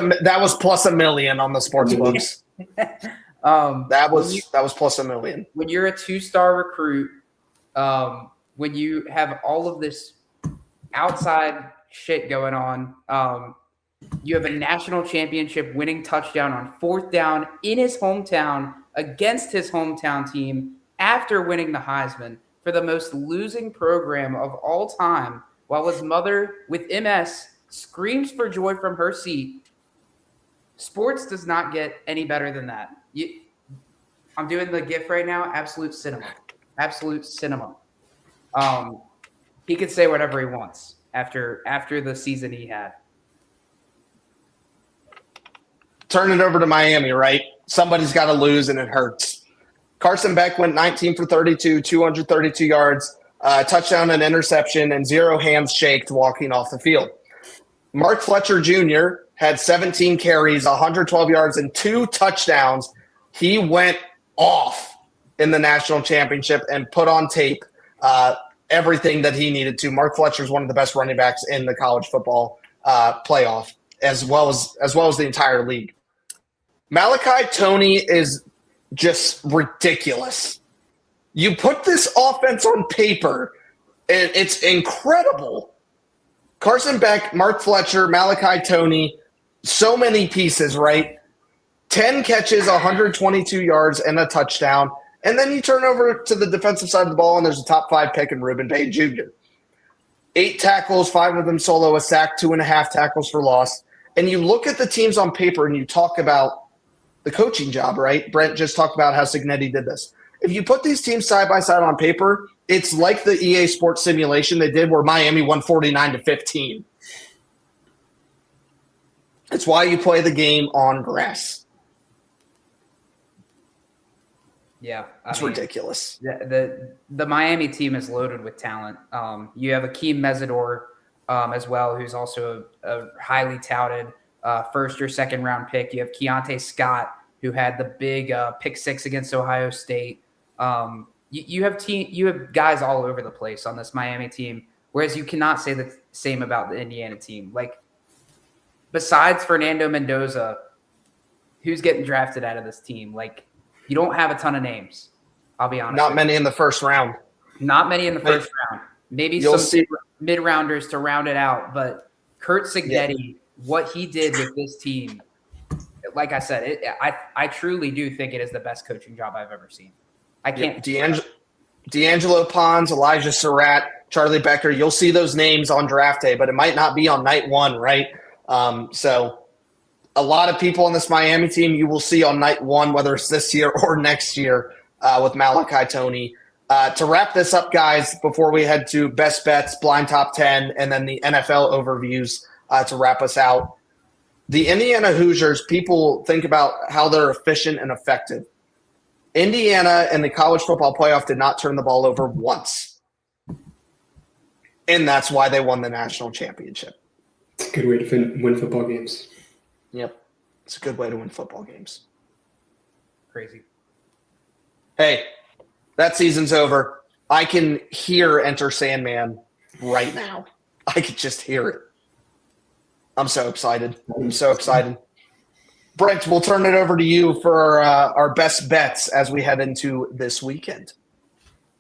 $1 million on the sports books. That was plus $1 million. When you're a 2-star recruit, when you have all of this outside shit going on, you have a national championship winning touchdown on 4th down in his hometown against his hometown team after winning the Heisman for the most losing program of all time, while his mother with MS screams for joy from her seat. Sports does not get any better than that. I'm doing the GIF right now. Absolute cinema. He could say whatever he wants after the season he had. Turn it over to Miami, right? Somebody's got to lose, and it hurts. Carson Beck went 19 for 32, 232 yards, touchdown and interception, and 0 hands shaked walking off the field. Mark Fletcher Jr. had 17 carries, 112 yards, and 2 touchdowns. He went off in the national championship and put on tape everything that he needed to. Mark Fletcher is one of the best running backs in the college football playoff, as well as the entire league. Malachi Toney is just ridiculous. You put this offense on paper, and it's incredible. Carson Beck, Mark Fletcher, Malachi Toney, so many pieces, right? 10 catches, 122 yards, and a touchdown. And then you turn over to the defensive side of the ball, and there's a top 5 pick in Ruben Payne Jr. 8 tackles, 5 of them solo, a sack, 2.5 tackles for loss. And you look at the teams on paper and you talk about the coaching job, right? Brent just talked about how Cignetti did this. If you put these teams side by side on paper, it's like the EA Sports simulation they did where Miami won 49-15. It's why you play the game on grass. Yeah. It's ridiculous. The Miami team is loaded with talent. You have Akeem Mesidor as well, who's also a highly touted first or second round pick. You have Keontae Scott, who had the big pick 6 against Ohio State. You have guys all over the place on this Miami team, whereas you cannot say the same about the Indiana team. Like, besides Fernando Mendoza, who's getting drafted out of this team? Like, you don't have a ton of names. I'll be honest. Not many in the first round. Not many in the first round. Maybe You'll some see. mid-rounders to round it out. But Curt Cignetti, what he did with this team, like I said, I truly do think it is the best coaching job I've ever seen. I can't. D'Angelo Pons, Elijah Surratt, Charlie Becker. You'll see those names on draft day, but it might not be on night 1, right? So a lot of people on this Miami team you will see on night 1, whether it's this year or next year, with Malachi Toney. To wrap this up, guys, before we head to best bets, blind top 10, and then the NFL overviews to wrap us out. The Indiana Hoosiers, people think about how they're efficient and effective. Indiana in the college football playoff did not turn the ball over once. And that's why they won the national championship. It's a good way to win football games. Yep. It's a good way to win football games. Crazy. Hey, that season's over. I can hear Enter Sandman right now. I could just hear it. I'm so excited. Brent, we'll turn it over to you for our best bets as we head into this weekend.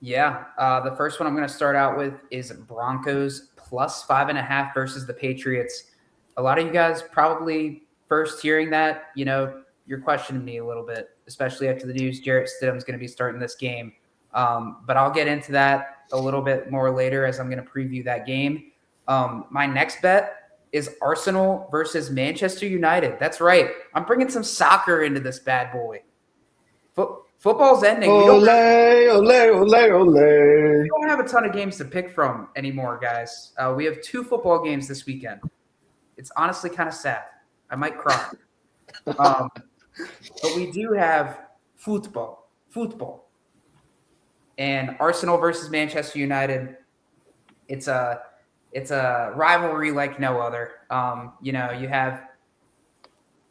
Yeah. The first one I'm going to start out with is Broncos plus 5.5 versus the Patriots. A lot of you guys probably first hearing that, you're questioning me a little bit, especially after the news Jarrett Stidham's going to be starting this game. But I'll get into that a little bit more later as I'm going to preview that game. My next bet is Arsenal versus Manchester United. That's right. I'm bringing some soccer into this bad boy. Football's ending. We don't have a ton of games to pick from anymore, guys. We have 2 football games this weekend. It's honestly kind of sad. I might cry. But we do have football. And Arsenal versus Manchester United, it's a rivalry like no other. You have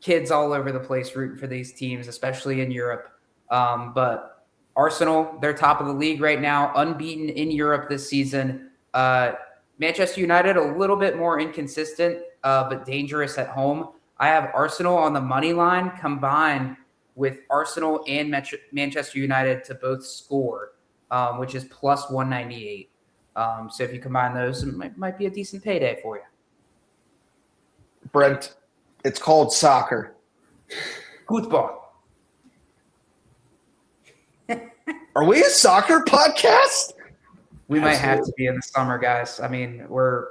kids all over the place rooting for these teams, especially in Europe. But Arsenal, they're top of the league right now, unbeaten in Europe this season. Manchester United, a little bit more inconsistent, but dangerous at home. I have Arsenal on the money line combined with Arsenal and Manchester United to both score, which is plus 198. So if you combine those, it might be a decent payday for you. Brent, it's called soccer. Football. Are we a soccer podcast? We might have to be in the summer, guys. I mean, we're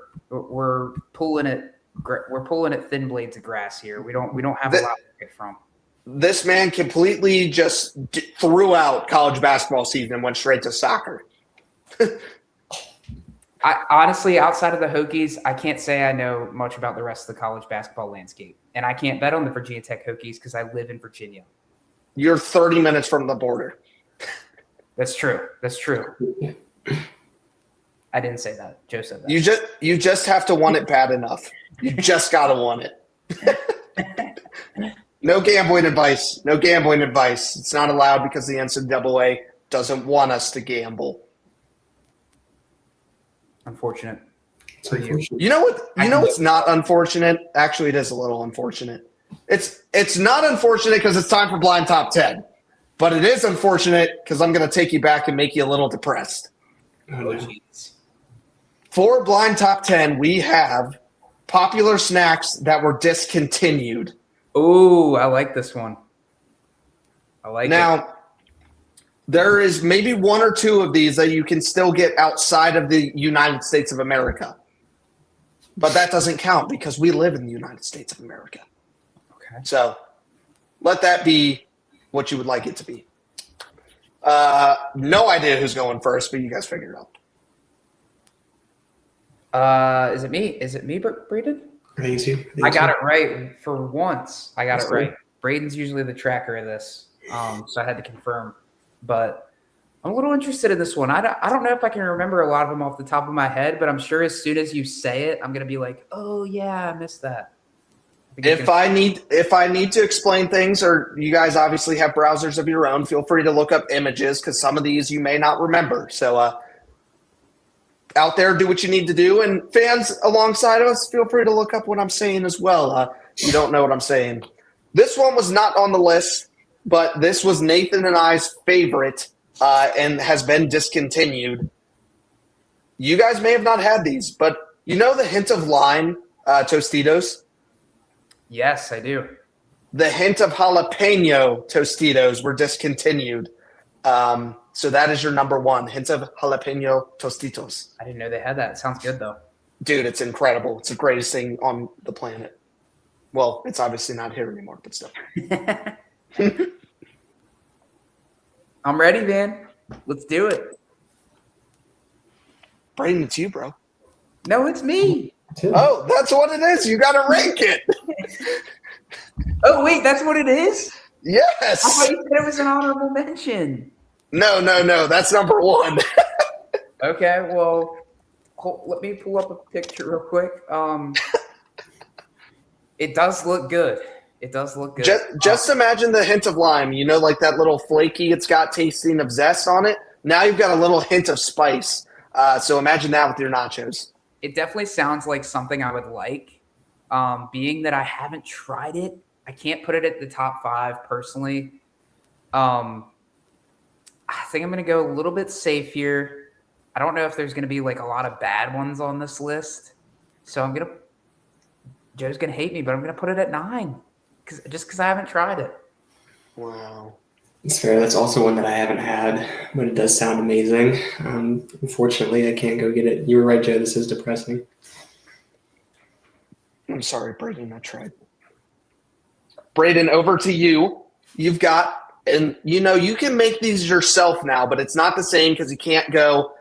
pulling it. We're pulling at thin blades of grass here. We don't have a lot to pick from. This man completely just threw out college basketball season and went straight to soccer. I honestly, outside of the Hokies, I can't say I know much about the rest of the college basketball landscape, and I can't bet on the Virginia Tech Hokies because I live in Virginia. You're 30 minutes from the border. That's true. I didn't say that. Joe said that. You just have to want it bad enough. You just gotta want it. No gambling advice. It's not allowed because the NCAA doesn't want us to gamble. Unfortunate for you. You know what's not unfortunate? Actually, it is a little unfortunate. It's not unfortunate because it's time for blind top 10. But it is unfortunate because I'm going to take you back and make you a little depressed. Oh, jeez. For blind top 10, we have popular snacks that were discontinued. Oh, I like this one. I like it. Now, There is maybe one or two of these that you can still get outside of the United States of America. But that doesn't count because we live in the United States of America. Okay. So let that be what you would like it to be. No idea who's going first, but you guys figure it out. Is it me? Is it me, Braden? I think it's you. I got it right for once. I got it right. Braden's usually the tracker of this, so I had to confirm. But I'm a little interested in this one. I don't know if I can remember a lot of them off the top of my head, but I'm sure as soon as you say it, I'm gonna be like, "Oh yeah, I missed that." If I need to explain things, or you guys obviously have browsers of your own, feel free to look up images because some of these you may not remember. So out there, do what you need to do, and fans alongside of us, feel free to look up what I'm saying as well. You don't know what I'm saying. This one was not on the list, but this was Nathan and I's favorite and has been discontinued. You guys may have not had these, but you know the hint of lime Tostitos? Yes, I do. The hint of jalapeno Tostitos were discontinued. So that is your number one, hint of jalapeno Tostitos. I didn't know they had that. It sounds good, though. Dude, it's incredible. It's the greatest thing on the planet. Well, it's obviously not here anymore, but still. I'm ready, man. Let's do it. Braden, it's you, bro. No, it's me. Oh, that's what it is. You got to rank it. Oh, wait, that's what it is? Yes. I thought you said it was an honorable mention. No. That's number one. Okay, well, let me pull up a picture real quick. It does look good. It does look good. Just imagine the hint of lime. You know, like that little flaky, it's got tasting of zest on it. Now you've got a little hint of spice. So imagine that with your nachos. It definitely sounds like something I would like. Being that I haven't tried it, I can't put it at the top 5 personally. I think I'm going to go a little bit safe here. I don't know if there's going to be like a lot of bad ones on this list. So Joe's going to hate me, but I'm going to put it at 9 because I haven't tried it. Wow. It's fair. That's also one that I haven't had, but it does sound amazing. Unfortunately, I can't go get it. You were right, Joe. This is depressing. I'm sorry, Braden. I tried. Braden, over to you. You've got, and you know, you can make these yourself now, but it's not the same because you can't go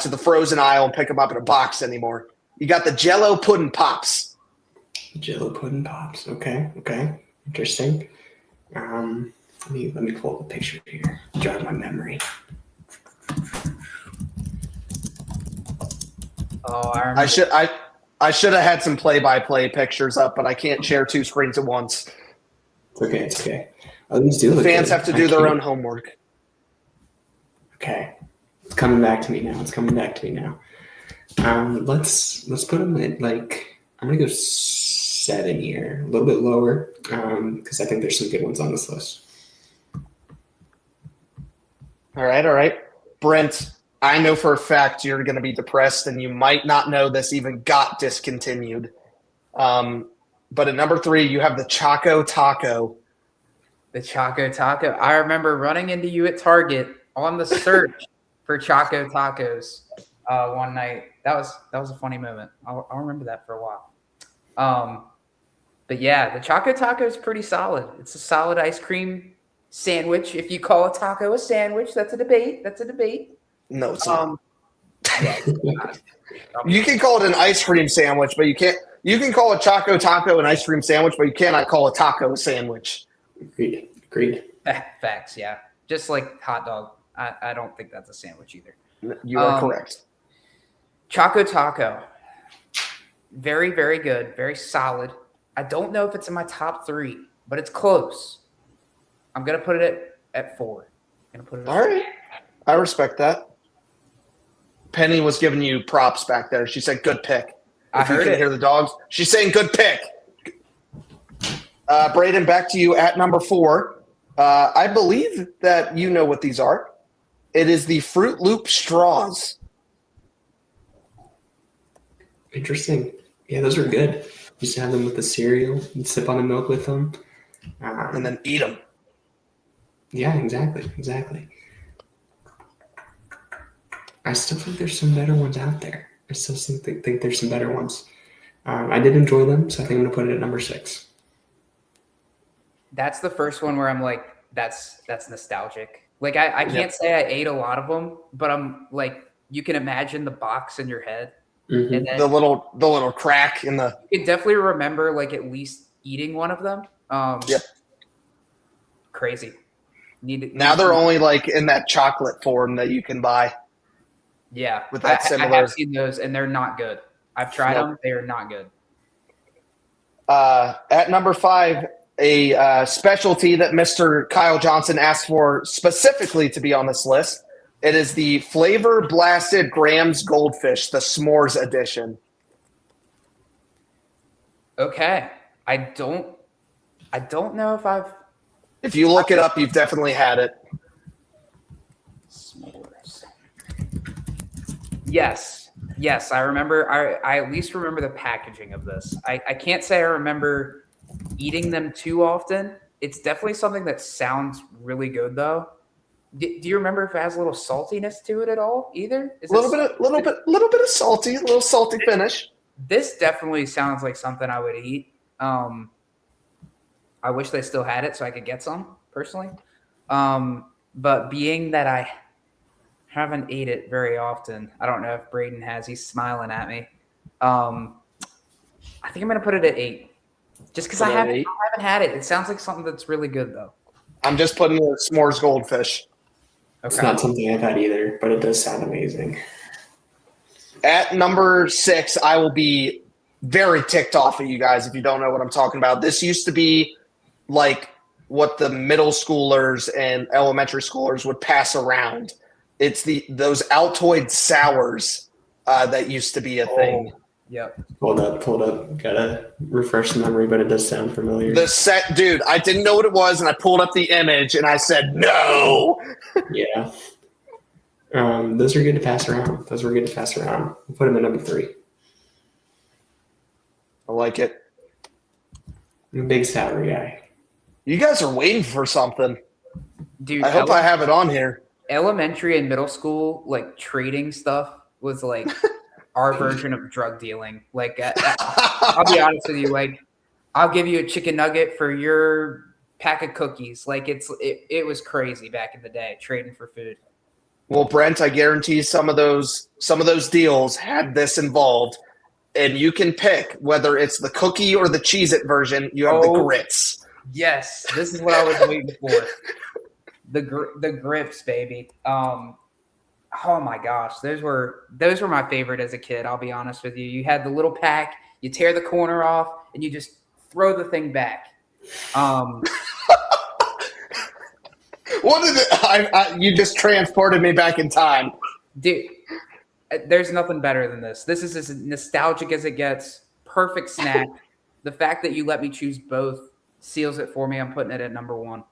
to the frozen aisle and pick them up in a box anymore. You got the Jell-O Pudding Pops. Jell-O Pudding Pops. Okay. Interesting. Let me pull up a picture here. Jog my memory. Oh, I remember. I should have had some play-by-play pictures up, but I can't share 2 screens at once. It's okay. Oh, these do look Fans good. have to do their own homework. Okay. It's coming back to me now. Let's put them at like, I'm going to go 7 here. A little bit lower because I think there's some good ones on this list. All right. Brent, I know for a fact you're going to be depressed and you might not know this even got discontinued. But at number 3, you have the Choco Taco. The Choco Taco. I remember running into you at Target on the search for Choco Tacos one night. That was a funny moment. I'll remember that for a while. But yeah, the Choco Taco is pretty solid. It's a solid ice cream sandwich. If you call a taco a sandwich, that's a debate. No, it's not. You can call it an ice cream sandwich, but you can't. You can call a Choco Taco an ice cream sandwich, but you cannot call a taco a sandwich. Agreed. Facts, yeah. Just like hot dog. I don't think that's a sandwich either. You are correct. Choco Taco. Very, very good. Very solid. I don't know if it's in my top 3, but it's close. I'm going to put it at 4. All right. I respect that. Penny was giving you props back there. She said, good pick. I If you heard can it. hear the dogs, she's saying good pick. Braden, back to you at number 4. I believe that you know what these are. It is the Fruit Loop straws. Interesting. Yeah, those are good. Just have them with the cereal and sip on the milk with them. And then eat them. Yeah, exactly. I still think there's some better ones out there. I still think there's some better ones. I did enjoy them, so I think I'm going to put it at number 6. That's the first one where I'm like, that's nostalgic. Like I can't say I ate a lot of them, but I'm like, you can imagine the box in your head, and then the little crack in the. You can definitely remember like at least eating one of them. Yep. Crazy. Now they're only like in that chocolate form that you can buy. Yeah, with that similar. I have seen those, and they're not good. I've tried them; they are not good. At number 5, a specialty that Mr. Kyle Johnson asked for specifically to be on this list. It is the Flavor Blasted Grams Goldfish, the S'mores edition. Okay, I don't know if I've. If you look it up, you've definitely had it. S'mores. Yes, I remember. I at least remember the packaging of this. I can't say I remember eating them too often. It's definitely something that sounds really good, though. Do you remember if it has a little saltiness to it at all? Either A little bit of salty, a little salty finish. This definitely sounds like something I would eat. I wish they still had it so I could get some personally. But being that I haven't ate it very often, I don't know if Braden has. He's smiling at me. I think I'm gonna put it at 8, just because I haven't had it. It sounds like something that's really good though. I'm just putting the S'mores Goldfish. Okay. It's not something I've had either, but it does sound amazing. At number 6, I will be very ticked off at you guys if you don't know what I'm talking about. This used to be like what the middle schoolers and elementary schoolers would pass around. It's those Altoid sours that used to be a thing. Yep. Hold up. Gotta refresh the memory, but it does sound familiar. Dude, I didn't know what it was, and I pulled up the image, and I said, no. Yeah. Those are good to pass around. We'll put them at number 3. I like it. I'm a big sour guy. You guys are waiting for something. Dude, I hope I have it on here. Elementary and middle school, like trading stuff was like our version of drug dealing. Like, I'll be honest with you. Like, I'll give you a chicken nugget for your pack of cookies. Like, it was crazy back in the day trading for food. Well, Brent, I guarantee some of those deals had this involved, and you can pick whether it's the cookie or the Cheez-It version. You have the grits. Yes, this is what I was waiting for. The grips, baby. Oh my gosh, those were my favorite as a kid. I'll be honest with you. You had the little pack, you tear the corner off, and you just throw the thing back. What is it? You just transported me back in time, dude. There's nothing better than this. This is as nostalgic as it gets. Perfect snack. The fact that you let me choose both seals it for me. I'm putting it at number 1.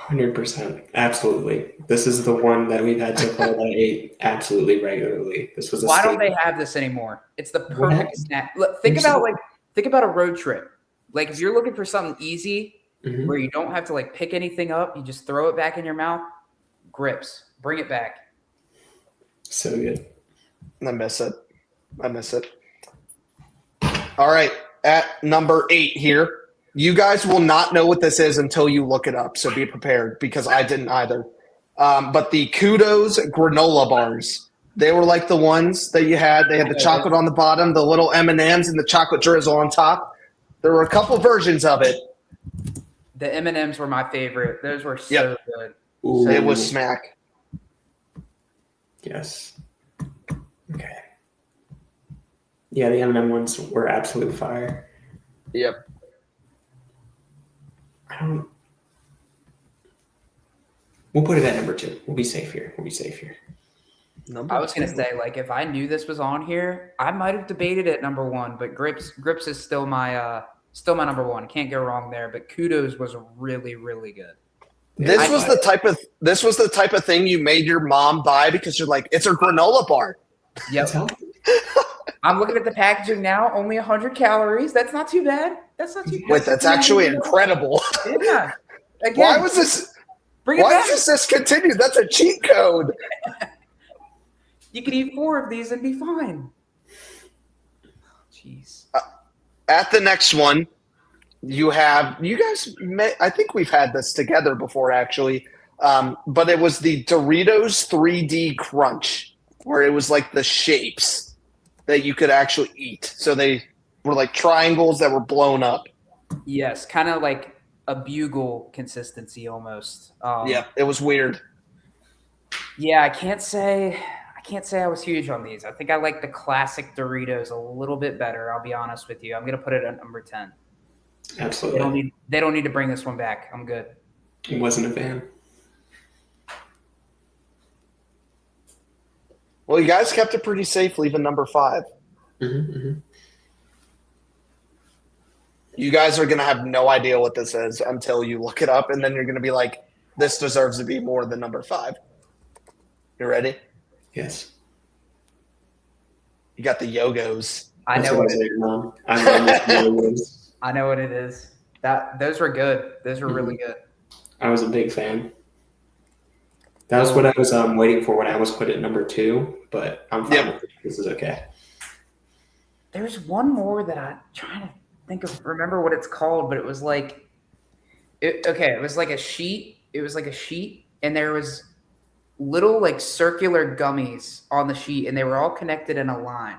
100%. Absolutely. This is the one that we've had so far that I ate absolutely regularly. This was Why don't they have this anymore? It's the perfect snack. Look, think about a road trip. Like if you're looking for something easy where you don't have to like pick anything up, you just throw it back in your mouth. Grips. Bring it back. So good. I miss it. All right. At number 8 here. You guys will not know what this is until you look it up, so be prepared because I didn't either. But the Kudos granola bars, they were like the ones that you had. They had the chocolate on the bottom, the little M&Ms, and the chocolate drizzle on top. There were a couple versions of it. The M&Ms were my favorite. Those were so good. Ooh. It was smack. Yes. Okay. Yeah, the M&M ones were absolute fire. Yep. We'll put it at number 2. We'll be safe here. I was going to say, like, if I knew this was on here, I might have debated at number 1, but Grips is still my number 1. Can't go wrong there, but Kudos was really, really good. This was the type of thing you made your mom buy because you're like, it's a granola bar. Yep. I'm looking at the packaging now. Only 100 calories. That's not too bad. Wait, that's actually incredible. Yeah. Again, Why was this? Why is this discontinued? That's a cheat code. You could eat 4 of these and be fine. Jeez. At the next one, you guys I think we've had this together before, actually. But it was the Doritos 3D Crunch, where it was like the shapes that you could actually eat. So they were like triangles that were blown up. Yes, kind of like a bugle consistency almost. Yeah, it was weird. Yeah, I can't say I was huge on these. I think I like the classic Doritos a little bit better. I'll be honest with you. I'm gonna put it at number 10. Absolutely. They don't need to bring this one back. I'm good. Wasn't a fan. Well, you guys kept it pretty safe, leaving number 5. Mm-hmm. You guys are going to have no idea what this is until you look it up, and then you're going to be like, this deserves to be more than number 5. You ready? Yes. You got the Yogos. I know what it is. Mom. I know what it is. Those were good. Those were really good. I was a big fan. That was what I was waiting for when I was put at number 2, but I'm fine with it. This is okay. There's one more that I'm trying to remember what it's called, but it was like it was like a sheet. It was like a sheet, and there was little like circular gummies on the sheet, and they were all connected in a line.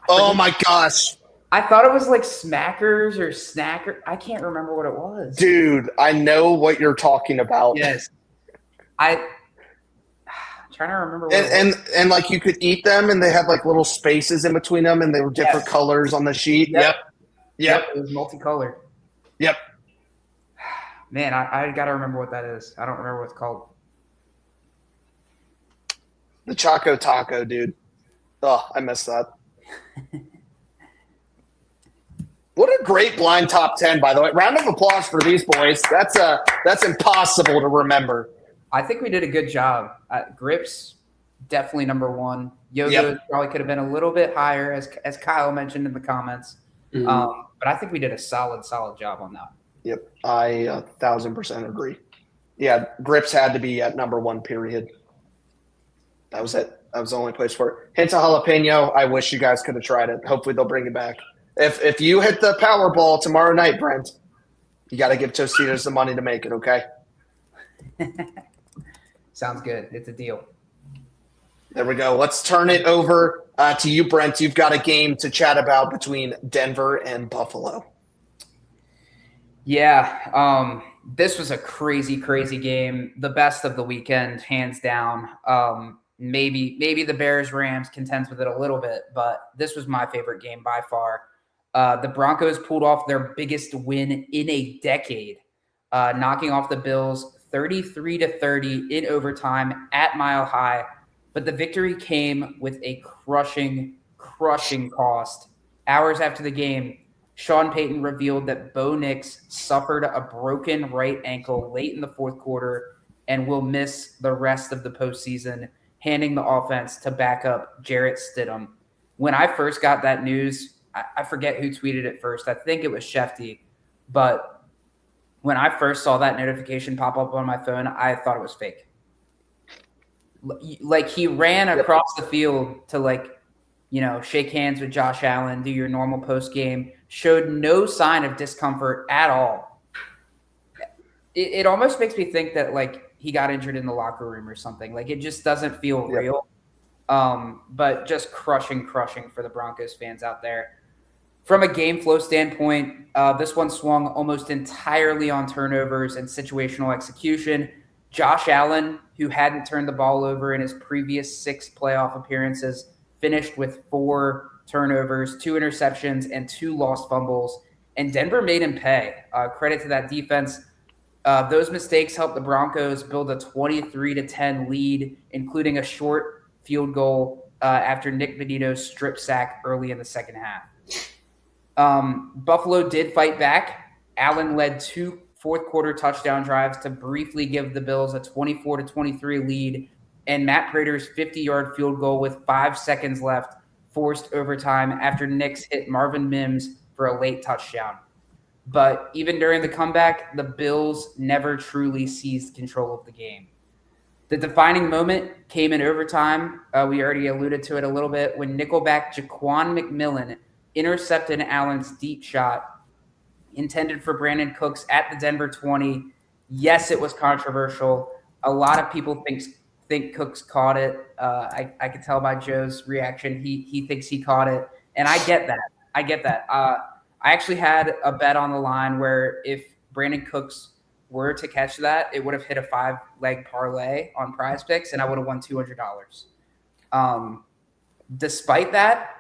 Oh my gosh. I thought it was like Smackers or Snacker. I can't remember what it was. Dude, I know what you're talking about. Yes. I'm trying to remember what it was. And like you could eat them, and they had like little spaces in between them, and they were different colors on the sheet. Yep. It was multicolored. Yep. Man, I got to remember what that is. I don't remember what it's called. The Choco Taco, dude. Oh, I missed that. What a great blind top 10, by the way. Round of applause for these boys. That's impossible to remember. I think we did a good job. Grips, definitely number 1. Yo-Yo probably could have been a little bit higher, as Kyle mentioned in the comments. Mm-hmm. But I think we did a solid job on that. Yep, I 1,000% agree. Yeah, Grips had to be at number 1, period. That was it. That was the only place for it. Hint of jalapeno. I wish you guys could have tried it. Hopefully they'll bring it back. If you hit the Powerball tomorrow night, Brent, you got to give Tostitos the money to make it, okay? Sounds good. It's a deal. There we go. Let's turn it over to you, Brent. You've got a game to chat about between Denver and Buffalo. Yeah, this was a crazy game. The best of the weekend, hands down. Maybe the Bears-Rams contends with it a little bit, but this was my favorite game by far. The Broncos pulled off their biggest win in a decade, knocking off the Bills 33-30 in overtime at Mile High. But the victory came with a crushing cost. Hours after the game, Sean Payton revealed that Bo Nix suffered a broken right ankle late in the fourth quarter and will miss the rest of the postseason, handing the offense to backup Jarrett Stidham. When I first got that news, I forget who tweeted it first. I think it was Shefty. But when I first saw that notification pop up on my phone, I thought it was fake. Like, he ran across the field to, shake hands with Josh Allen, do your normal post game, showed no sign of discomfort at all. It almost makes me think that, he got injured in the locker room or something. It just doesn't feel real. But just crushing for the Broncos fans out there. From a game flow standpoint, this one swung almost entirely on turnovers and situational execution. Josh Allen, who hadn't turned the ball over in his previous 6 playoff appearances, finished with 4 turnovers, 2 interceptions, and 2 lost fumbles. And Denver made him pay. Credit to that defense. Those mistakes helped the Broncos build a 23-10 lead, including a short field goal after Nick Benito's strip sack early in the second half. Buffalo did fight back. Allen led 2 fourth-quarter touchdown drives to briefly give the Bills a 24-23 lead, and Matt Prater's 50-yard field goal with 5 seconds left forced overtime after Nix hit Marvin Mims for a late touchdown. But even during the comeback, the Bills never truly seized control of the game. The defining moment came in overtime. We already alluded to it a little bit when Nickelback Jaquan McMillan intercepted Allen's deep shot intended for Brandon Cooks at the Denver 20. Yes, it was controversial. A lot of people think Cooks caught it. I could tell by Joe's reaction. He thinks he caught it, and I get that. I actually had a bet on the line where if Brandon Cooks were to catch that, it would have hit a 5-leg parlay on Prize Picks, and I would have won $200. Despite that,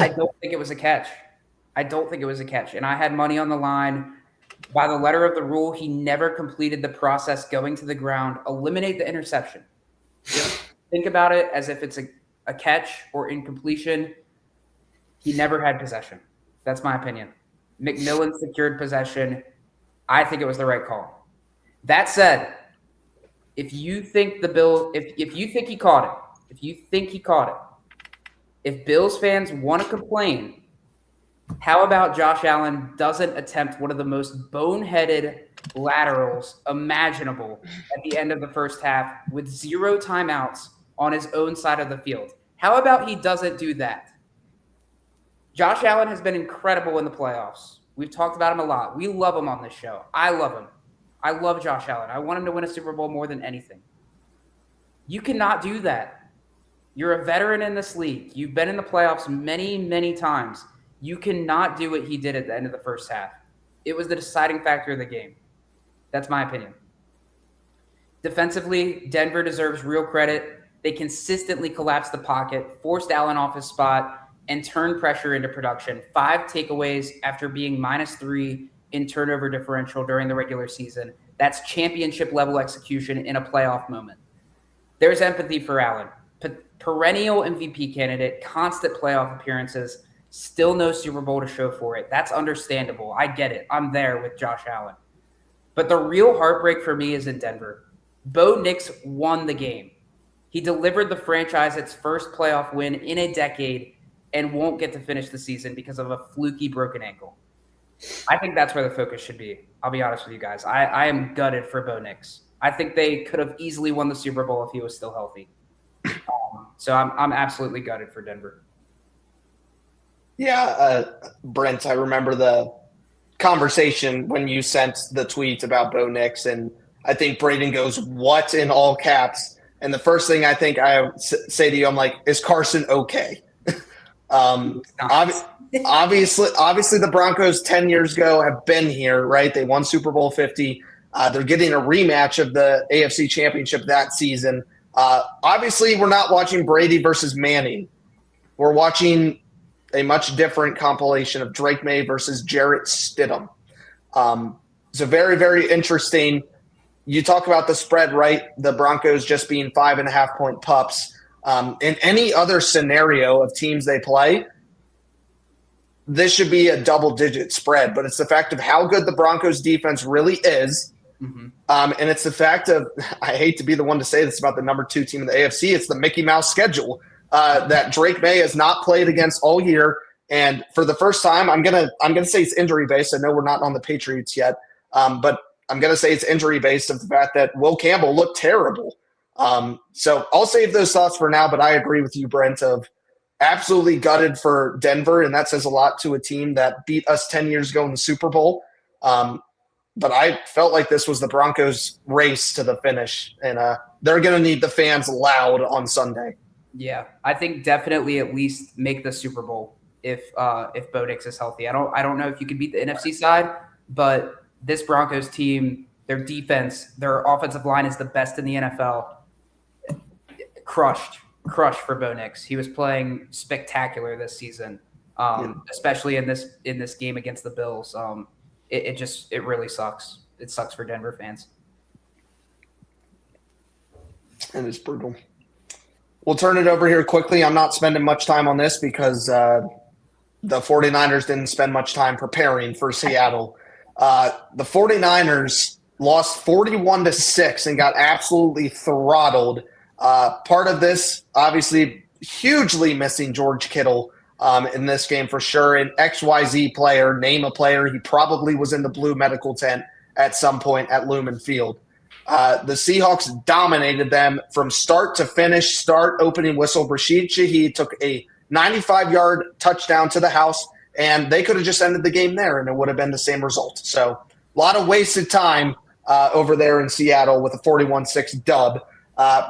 I don't think it was a catch. And I had money on the line. By the letter of the rule, he never completed the process going to the ground. Eliminate the interception. Think about it as if it's a catch or incompletion. He never had possession. That's my opinion. McMillan secured possession. I think it was the right call. That said, if you think if you think he caught it, if Bills fans want to complain, how about Josh Allen doesn't attempt one of the most boneheaded laterals imaginable at the end of the first half with 0 timeouts on his own side of the field? How about he doesn't do that? Josh Allen has been incredible in the playoffs. We've talked about him a lot. We love him on this show. I love him. I love Josh Allen. I want him to win a Super Bowl more than anything. You cannot do that. You're a veteran in this league. You've been in the playoffs many, many times. You cannot do what he did at the end of the first half. It was the deciding factor of the game. That's my opinion. Defensively, Denver deserves real credit. They consistently collapsed the pocket, forced Allen off his spot, and turned pressure into production. 5 takeaways after being -3 in turnover differential during the regular season. That's championship-level execution in a playoff moment. There's empathy for Allen. Perennial MVP candidate, constant playoff appearances, still no Super Bowl to show for it. That's understandable. I get it. I'm there with Josh Allen. But the real heartbreak for me is in Denver. Bo Nix won the game. He delivered the franchise its first playoff win in a decade and won't get to finish the season because of a fluky broken ankle. I think that's where the focus should be. I'll be honest with you guys. I am gutted for Bo Nix. I think they could have easily won the Super Bowl if he was still healthy. So I'm absolutely gutted for Denver. Yeah, Brent, I remember the conversation when you sent the tweet about Bo Nix, and I think Braden goes, "What?" in all caps. And the first thing I think I say to you, I'm like, "Is Carson okay?" Obviously, the Broncos 10 years ago have been here, right? They won Super Bowl 50. They're getting a rematch of the AFC Championship that season. Obviously, we're not watching Brady versus Manning. We're watching a much different compilation of Drake May versus Jarrett Stidham. So very, very interesting. You talk about the spread, right? The Broncos just being 5.5-point pups. In any other scenario of teams they play, this should be a double-digit spread. But it's the fact of how good the Broncos defense really is. Mm-hmm. And it's the fact of, I hate to be the one to say this about the number 2 team in the AFC, it's the Mickey Mouse schedule that Drake May has not played against all year. And for the first time, I'm gonna say it's injury-based. I know we're not on the Patriots yet, but I'm going to say it's injury-based of the fact that Will Campbell looked terrible. So I'll save those thoughts for now, but I agree with you, Brent, of absolutely gutted for Denver, and that says a lot to a team that beat us 10 years ago in the Super Bowl. But I felt like this was the Broncos' race to the finish, and they're going to need the fans loud on Sunday. Yeah, I think definitely at least make the Super Bowl if Bo Nix is healthy. I don't know if you can beat the NFC side, but this Broncos team, their defense, their offensive line is the best in the NFL. Crushed for Bo Nix. He was playing spectacular this season, especially in this game against the Bills. It really sucks. It sucks for Denver fans. And it's brutal. We'll turn it over here quickly. I'm not spending much time on this because the 49ers didn't spend much time preparing for Seattle. The 49ers lost 41-6 and got absolutely throttled. Part of this, obviously, hugely missing George Kittle in this game for sure. An XYZ player, name a player. He probably was in the blue medical tent at some point at Lumen Field. The Seahawks dominated them from start to finish. Start, opening whistle, Rashid Shaheed took a 95-yard touchdown to the house, and they could have just ended the game there, and it would have been the same result. So a lot of wasted time over there in Seattle with a 41-6 dub.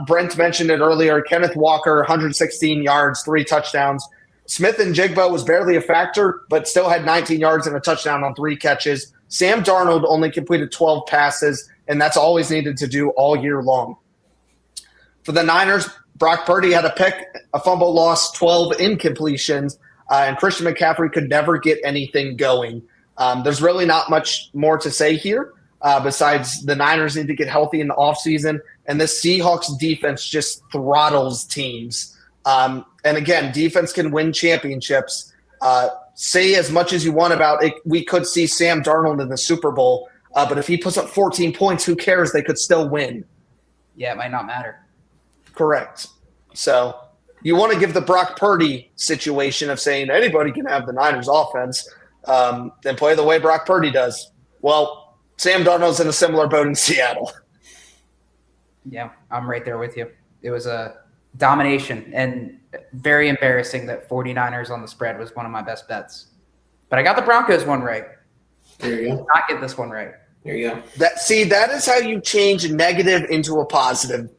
Brent mentioned it earlier. Kenneth Walker, 116 yards, 3 touchdowns. Smith and Jigba was barely a factor, but still had 19 yards and a touchdown on 3 catches. Sam Darnold only completed 12 passes, and that's all he's needed to do all year long. For the Niners, Brock Purdy had a pick, a fumble loss, 12 incompletions, and Christian McCaffrey could never get anything going. There's really not much more to say here besides the Niners need to get healthy in the offseason, and this Seahawks defense just throttles teams. And again, defense can win championships. Say as much as you want about it, we could see Sam Darnold in the Super Bowl, but if he puts up 14 points, who cares? They could still win. Yeah, it might not matter. Correct. So you want to give the Brock Purdy situation of saying anybody can have the Niners offense and play the way Brock Purdy does. Well, Sam Darnold's in a similar boat in Seattle. Yeah, I'm right there with you. It was a domination and very embarrassing that 49ers on the spread was one of my best bets. But I got the Broncos one right. There you go. Did not get this one right. There you go. That is how you change negative into a positive.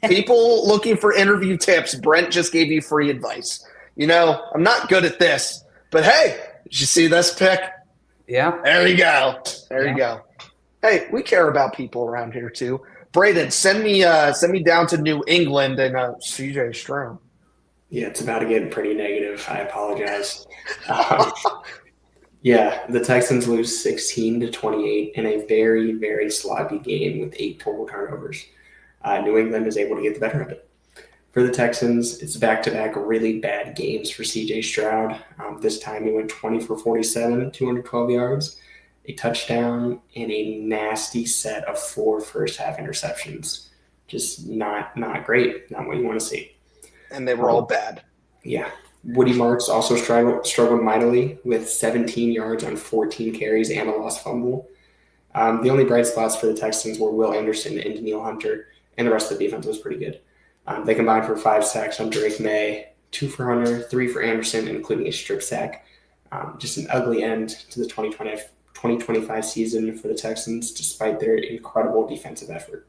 People looking for interview tips, Brent just gave you free advice. I'm not good at this, but hey, did you see this pick? Yeah. There you go. There you go. Hey, we care about people around here too. Braden, send me down to New England and CJ Stroud. Yeah, it's about to get pretty negative. I apologize. The Texans lose 16-28 in a very, very sloppy game with 8 total turnovers. New England is able to get the better of it. For the Texans, it's back-to-back really bad games for C.J. Stroud. This time he went 20 for 47, 212 yards, a touchdown, and a nasty set of 4 first-half interceptions. Just not great, not what you want to see. And they were all bad. Yeah. Woody Marks also struggled mightily with 17 yards on 14 carries and a lost fumble. The only bright spots for the Texans were Will Anderson and Daniil Hunter, and the rest of the defense was pretty good. They combined for 5 sacks on Drake May, 2 for Hunter, 3 for Anderson, including a strip sack. Just an ugly end to the 2025 season for the Texans, despite their incredible defensive effort.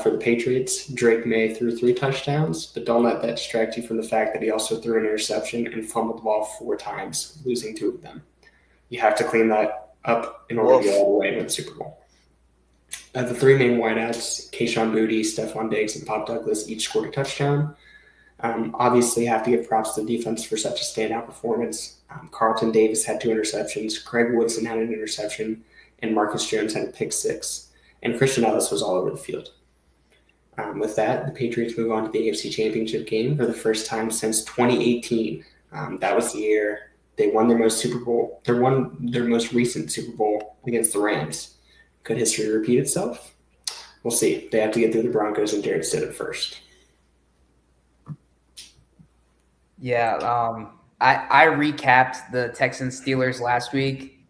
For the Patriots, Drake May threw 3 touchdowns, but don't let that distract you from the fact that he also threw an interception and fumbled the ball 4 times, losing 2 of them. You have to clean that up in order to go all the way into the Super Bowl. The 3 main wideouts, Kayshon Boutte, Stephon Diggs, and Pop Douglas, each scored a touchdown. Obviously, have to give props to the defense for such a standout performance. Carlton Davis had 2 interceptions, Craig Woodson had an interception, and Marcus Jones had a pick 6. And Christian Ellis was all over the field. With that, the Patriots move on to the AFC Championship game for the first time since 2018. That was the year they won their most recent Super Bowl against the Rams. Could history repeat itself? We'll see. They have to get through the Broncos and Jared Stidham first. Yeah, I recapped the Texans-Steelers last week.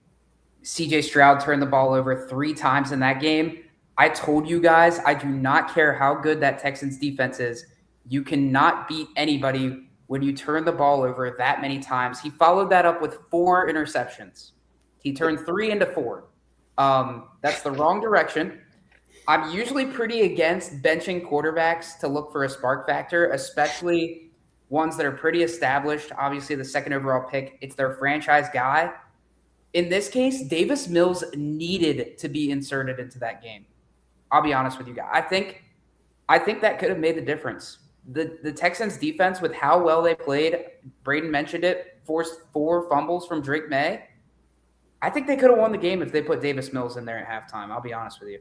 C.J. Stroud turned the ball over 3 times in that game. I told you guys, I do not care how good that Texans defense is. You cannot beat anybody when you turn the ball over that many times. He followed that up with 4 interceptions. He turned 3 into 4. That's the wrong direction. I'm usually pretty against benching quarterbacks to look for a spark factor, especially ones that are pretty established. Obviously, the 2nd overall pick, it's their franchise guy. In this case, Davis Mills needed to be inserted into that game. I'll be honest with you guys. I think that could have made the difference. The Texans defense, with how well they played, Braden mentioned it, forced 4 fumbles from Drake May. I think they could have won the game if they put Davis Mills in there at halftime. I'll be honest with you.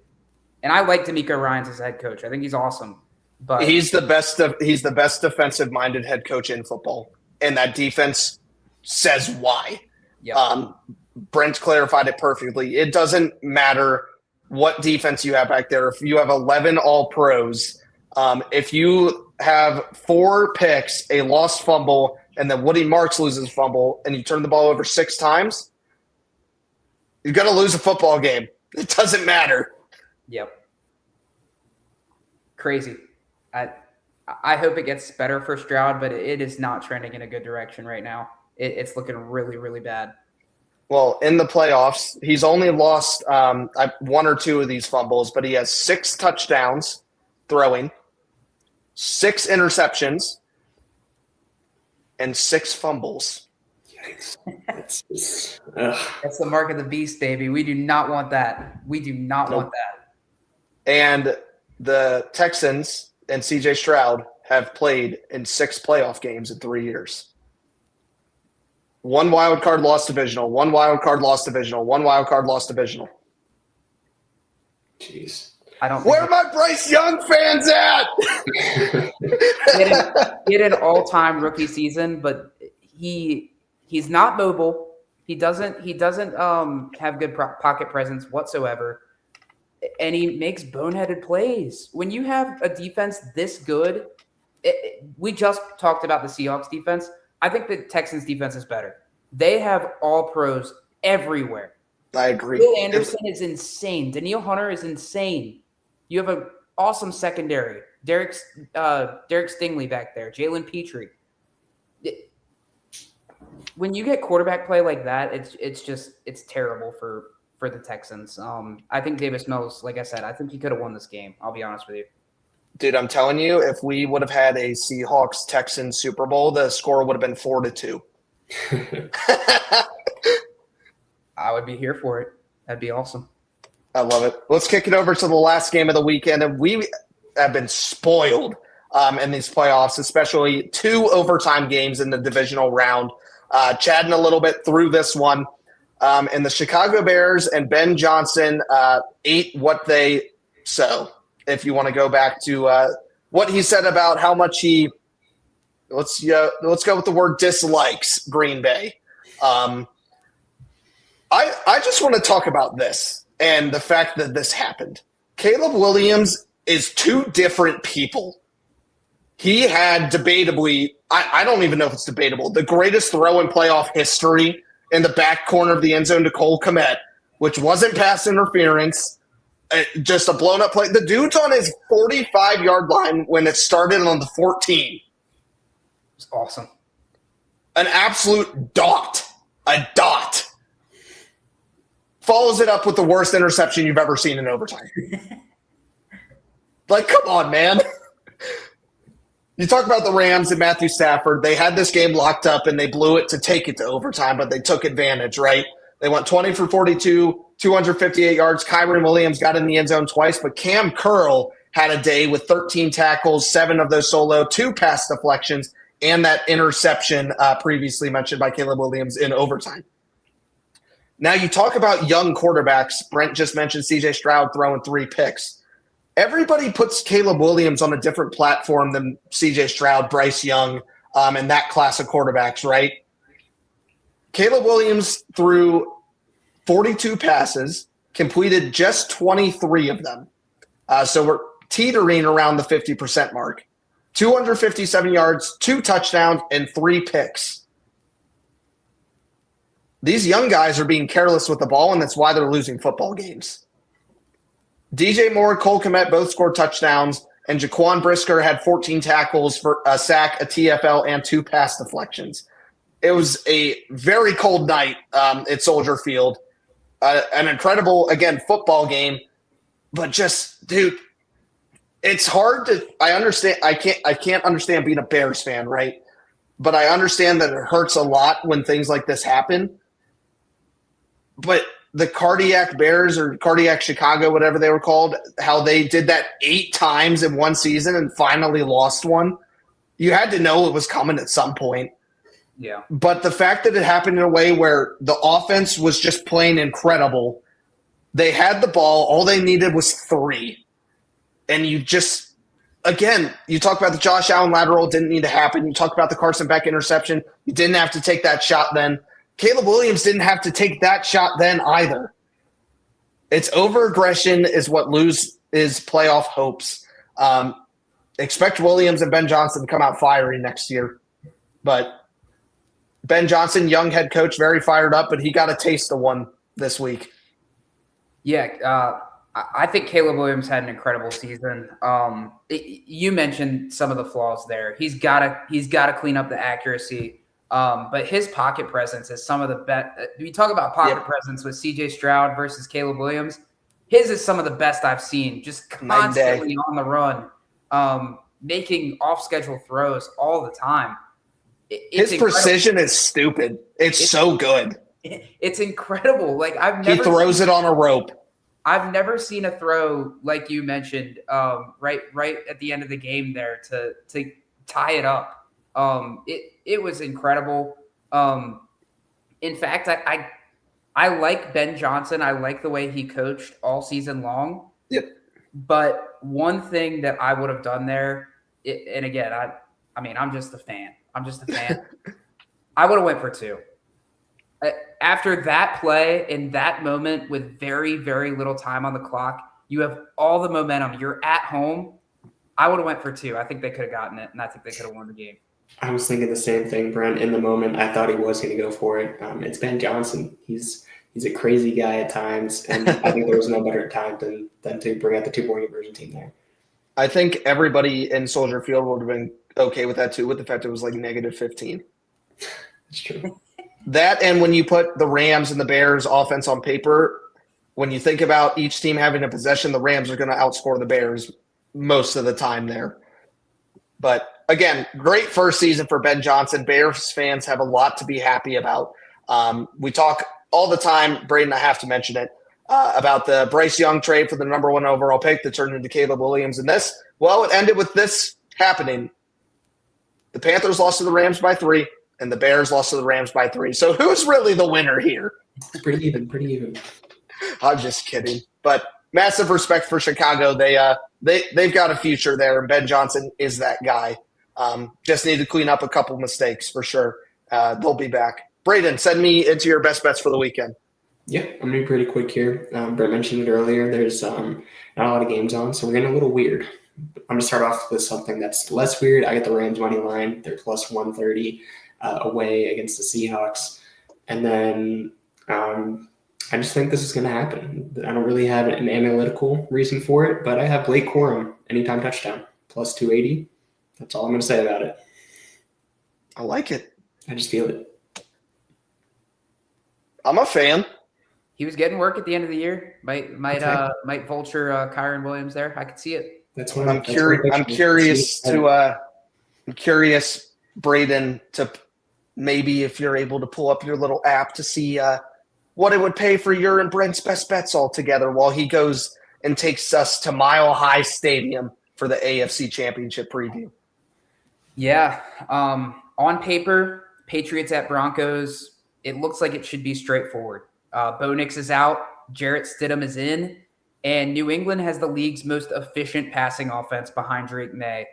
And I like D'Amico Ryans as head coach. I think he's awesome. But he's the best defensive-minded head coach in football, and that defense says why. Yep. Brent clarified it perfectly. It doesn't matter what defense you have back there. If you have 11 All-Pros, if you have 4 picks, a lost fumble, and then Woody Marks loses a fumble, and you turn the ball over 6 times, you're going to lose a football game. It doesn't matter. Yep. Crazy. I hope it gets better for Stroud, but it is not trending in a good direction right now. It's looking really, really bad. Well, in the playoffs, he's only lost one or two of these fumbles, but he has 6 touchdowns throwing, 6 interceptions, and 6 fumbles. Yikes. That's just, That's the mark of the beast, baby. We do not want that. We do not want that. And the Texans and CJ Stroud have played in 6 playoff games in 3 years. 1 wild card lost divisional, 1 wild card lost divisional, 1 wild card lost divisional. jeez. I don't. Where are my Bryce Young fans at? He had an all-time rookie season, but he's not mobile. He doesn't have good pocket presence whatsoever, and he makes boneheaded plays. When you have a defense this good, we just talked about the Seahawks defense. I think the Texans defense is better. They have all pros everywhere. I agree. Will Anderson is insane. Danielle Hunter is insane. You have an awesome secondary. Derek Stingley back there. Jalen Petrie. When you get quarterback play like that, it's terrible for the Texans. I think Davis Mills, like I said, I think he could have won this game. I'll be honest with you. Dude, I'm telling you, if we would have had a Seahawks-Texans Super Bowl, the score would have been 4-2. I would be here for it. That'd be awesome. I love it. Let's kick it over to the last game of the weekend. And we have been spoiled in these playoffs, especially 2 overtime games in the divisional round. Chatting a little bit through this one. And the Chicago Bears and Ben Johnson ate what they sow. If you want to go back to what he said about how much he let's go with the word dislikes Green Bay. I just want to talk about this and the fact that this happened. Caleb Williams is 2 different people. He had debatably, I don't even know if it's debatable, the greatest throw in playoff history in the back corner of the end zone to Cole Kmet, which wasn't pass interference. Just a blown-up play. The dude's on his 45-yard line when it started on the 14. It's awesome. An absolute dot. A dot. Follows it up with the worst interception you've ever seen in overtime. Like, come on, man. You talk about the Rams and Matthew Stafford. They had this game locked up, and they blew it to take it to overtime, but they took advantage, right? They went 20 for 42, 258 yards. Kyron Williams got in the end zone twice, but Cam Curl had a day with 13 tackles, 7 of those solo, 2 pass deflections, and that interception previously mentioned by Caleb Williams in overtime. Now you talk about young quarterbacks. Brent just mentioned CJ Stroud throwing 3 picks. Everybody puts Caleb Williams on a different platform than CJ Stroud, Bryce Young, and that class of quarterbacks, right? Caleb Williams threw 42 passes, completed just 23 of them. So we're teetering around the 50% mark. 257 yards, 2 touchdowns, and 3 picks. These young guys are being careless with the ball, and that's why they're losing football games. DJ Moore, Cole Kmet both scored touchdowns, and Jaquan Brisker had 14 tackles for a sack, a TFL, and 2 pass deflections. It was a very cold night at Soldier Field. An incredible, again, football game. But just, dude, it's hard to – I understand – I can't understand being a Bears fan, right? But I understand that it hurts a lot when things like this happen. But the Cardiac Bears or Cardiac Chicago, whatever they were called, how they did that 8 times in one season and finally lost one, you had to know it was coming at some point. Yeah. But the fact that it happened in a way where the offense was just playing incredible, they had the ball, all they needed was 3. And you just, again, you talk about the Josh Allen lateral, didn't need to happen. You talk about the Carson Beck interception, you didn't have to take that shot then. Caleb Williams didn't have to take that shot then either. It's over-aggression is what loses playoff hopes. Expect Williams and Ben Johnson to come out fiery next year. But Ben Johnson, young head coach, very fired up, but he got a taste of one this week. Yeah, I think Caleb Williams had an incredible season. You mentioned some of the flaws there. He's got to clean up the accuracy. But his pocket presence is some of the best. You talk about pocket presence with C.J. Stroud versus Caleb Williams. His is some of the best I've seen. Just constantly on the run, making off-schedule throws all the time. His precision is stupid. It's so good. It's incredible. Like he throws it on a rope. I've never seen a throw like you mentioned, right at the end of the game there to tie it up. It was incredible. In fact, I like Ben Johnson. I like the way he coached all season long. Yep. But one thing that I would have done there, and again, I mean, I'm just a fan. I would have went for 2. After that play in that moment with very, very little time on the clock, you have all the momentum. You're at home. I would have went for 2. I think they could have gotten it, and I think they could have won the game. I was thinking the same thing, Brent. In the moment, I thought he was going to go for it. It's Ben Johnson. He's a crazy guy at times, and I think there was no better time than to bring out the 2-point conversion team there. I think everybody in Soldier Field would have been okay with that too, with the fact it was like -15. That's true. That, and when you put the Rams and the Bears offense on paper, when you think about each team having a possession, the Rams are going to outscore the Bears most of the time there. But again, great first season for Ben Johnson. Bears fans have a lot to be happy about. We talk all the time, Braden, I have to mention it, about the Bryce Young trade for the number 1 overall pick that turned into Caleb Williams. And this, well, it ended with this happening. The Panthers lost to the Rams by 3, and the Bears lost to the Rams by 3. So who's really the winner here? Pretty even. I'm just kidding. But massive respect for Chicago. They've got a future there, and Ben Johnson is that guy. Just need to clean up a couple mistakes for sure. They'll be back. Braden, send me into your best bets for the weekend. Yeah, I'm going to be pretty quick here. Brent mentioned it earlier. There's not a lot of games on, so we're getting a little weird. I'm going to start off with something that's less weird. I get the Rams money line. They're plus 130 away against the Seahawks. And then I just think this is going to happen. I don't really have an analytical reason for it, but I have Blake Corum, anytime touchdown, plus 280. That's all I'm going to say about it. I like it. I just feel it. I'm a fan. He was getting work at the end of the year. Might vulture Kyron Williams there. I could see it. That's what I'm curious, Braden, to maybe if you're able to pull up your little app to see what it would pay for your and Brent's best bets all together while he goes and takes us to Mile High Stadium for the AFC Championship preview. Yeah. On paper, Patriots at Broncos, it looks like it should be straightforward. Bo Nix is out. Jarrett Stidham is in. And New England has the league's most efficient passing offense behind Drake May.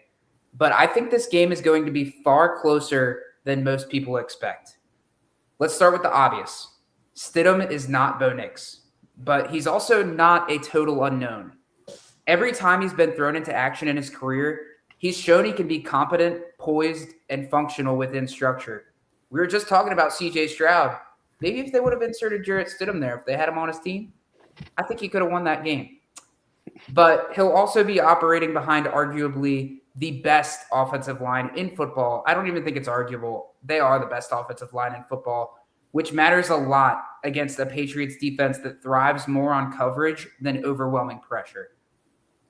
But I think this game is going to be far closer than most people expect. Let's start with the obvious. Stidham is not Bo Nix, but he's also not a total unknown. Every time he's been thrown into action in his career, he's shown he can be competent, poised, and functional within structure. We were just talking about C.J. Stroud. Maybe if they would have inserted Jarrett Stidham there, if they had him on his team, I think he could have won that game. But he'll also be operating behind arguably the best offensive line in football. I don't even think it's arguable. They are the best offensive line in football, which matters a lot against a Patriots defense that thrives more on coverage than overwhelming pressure.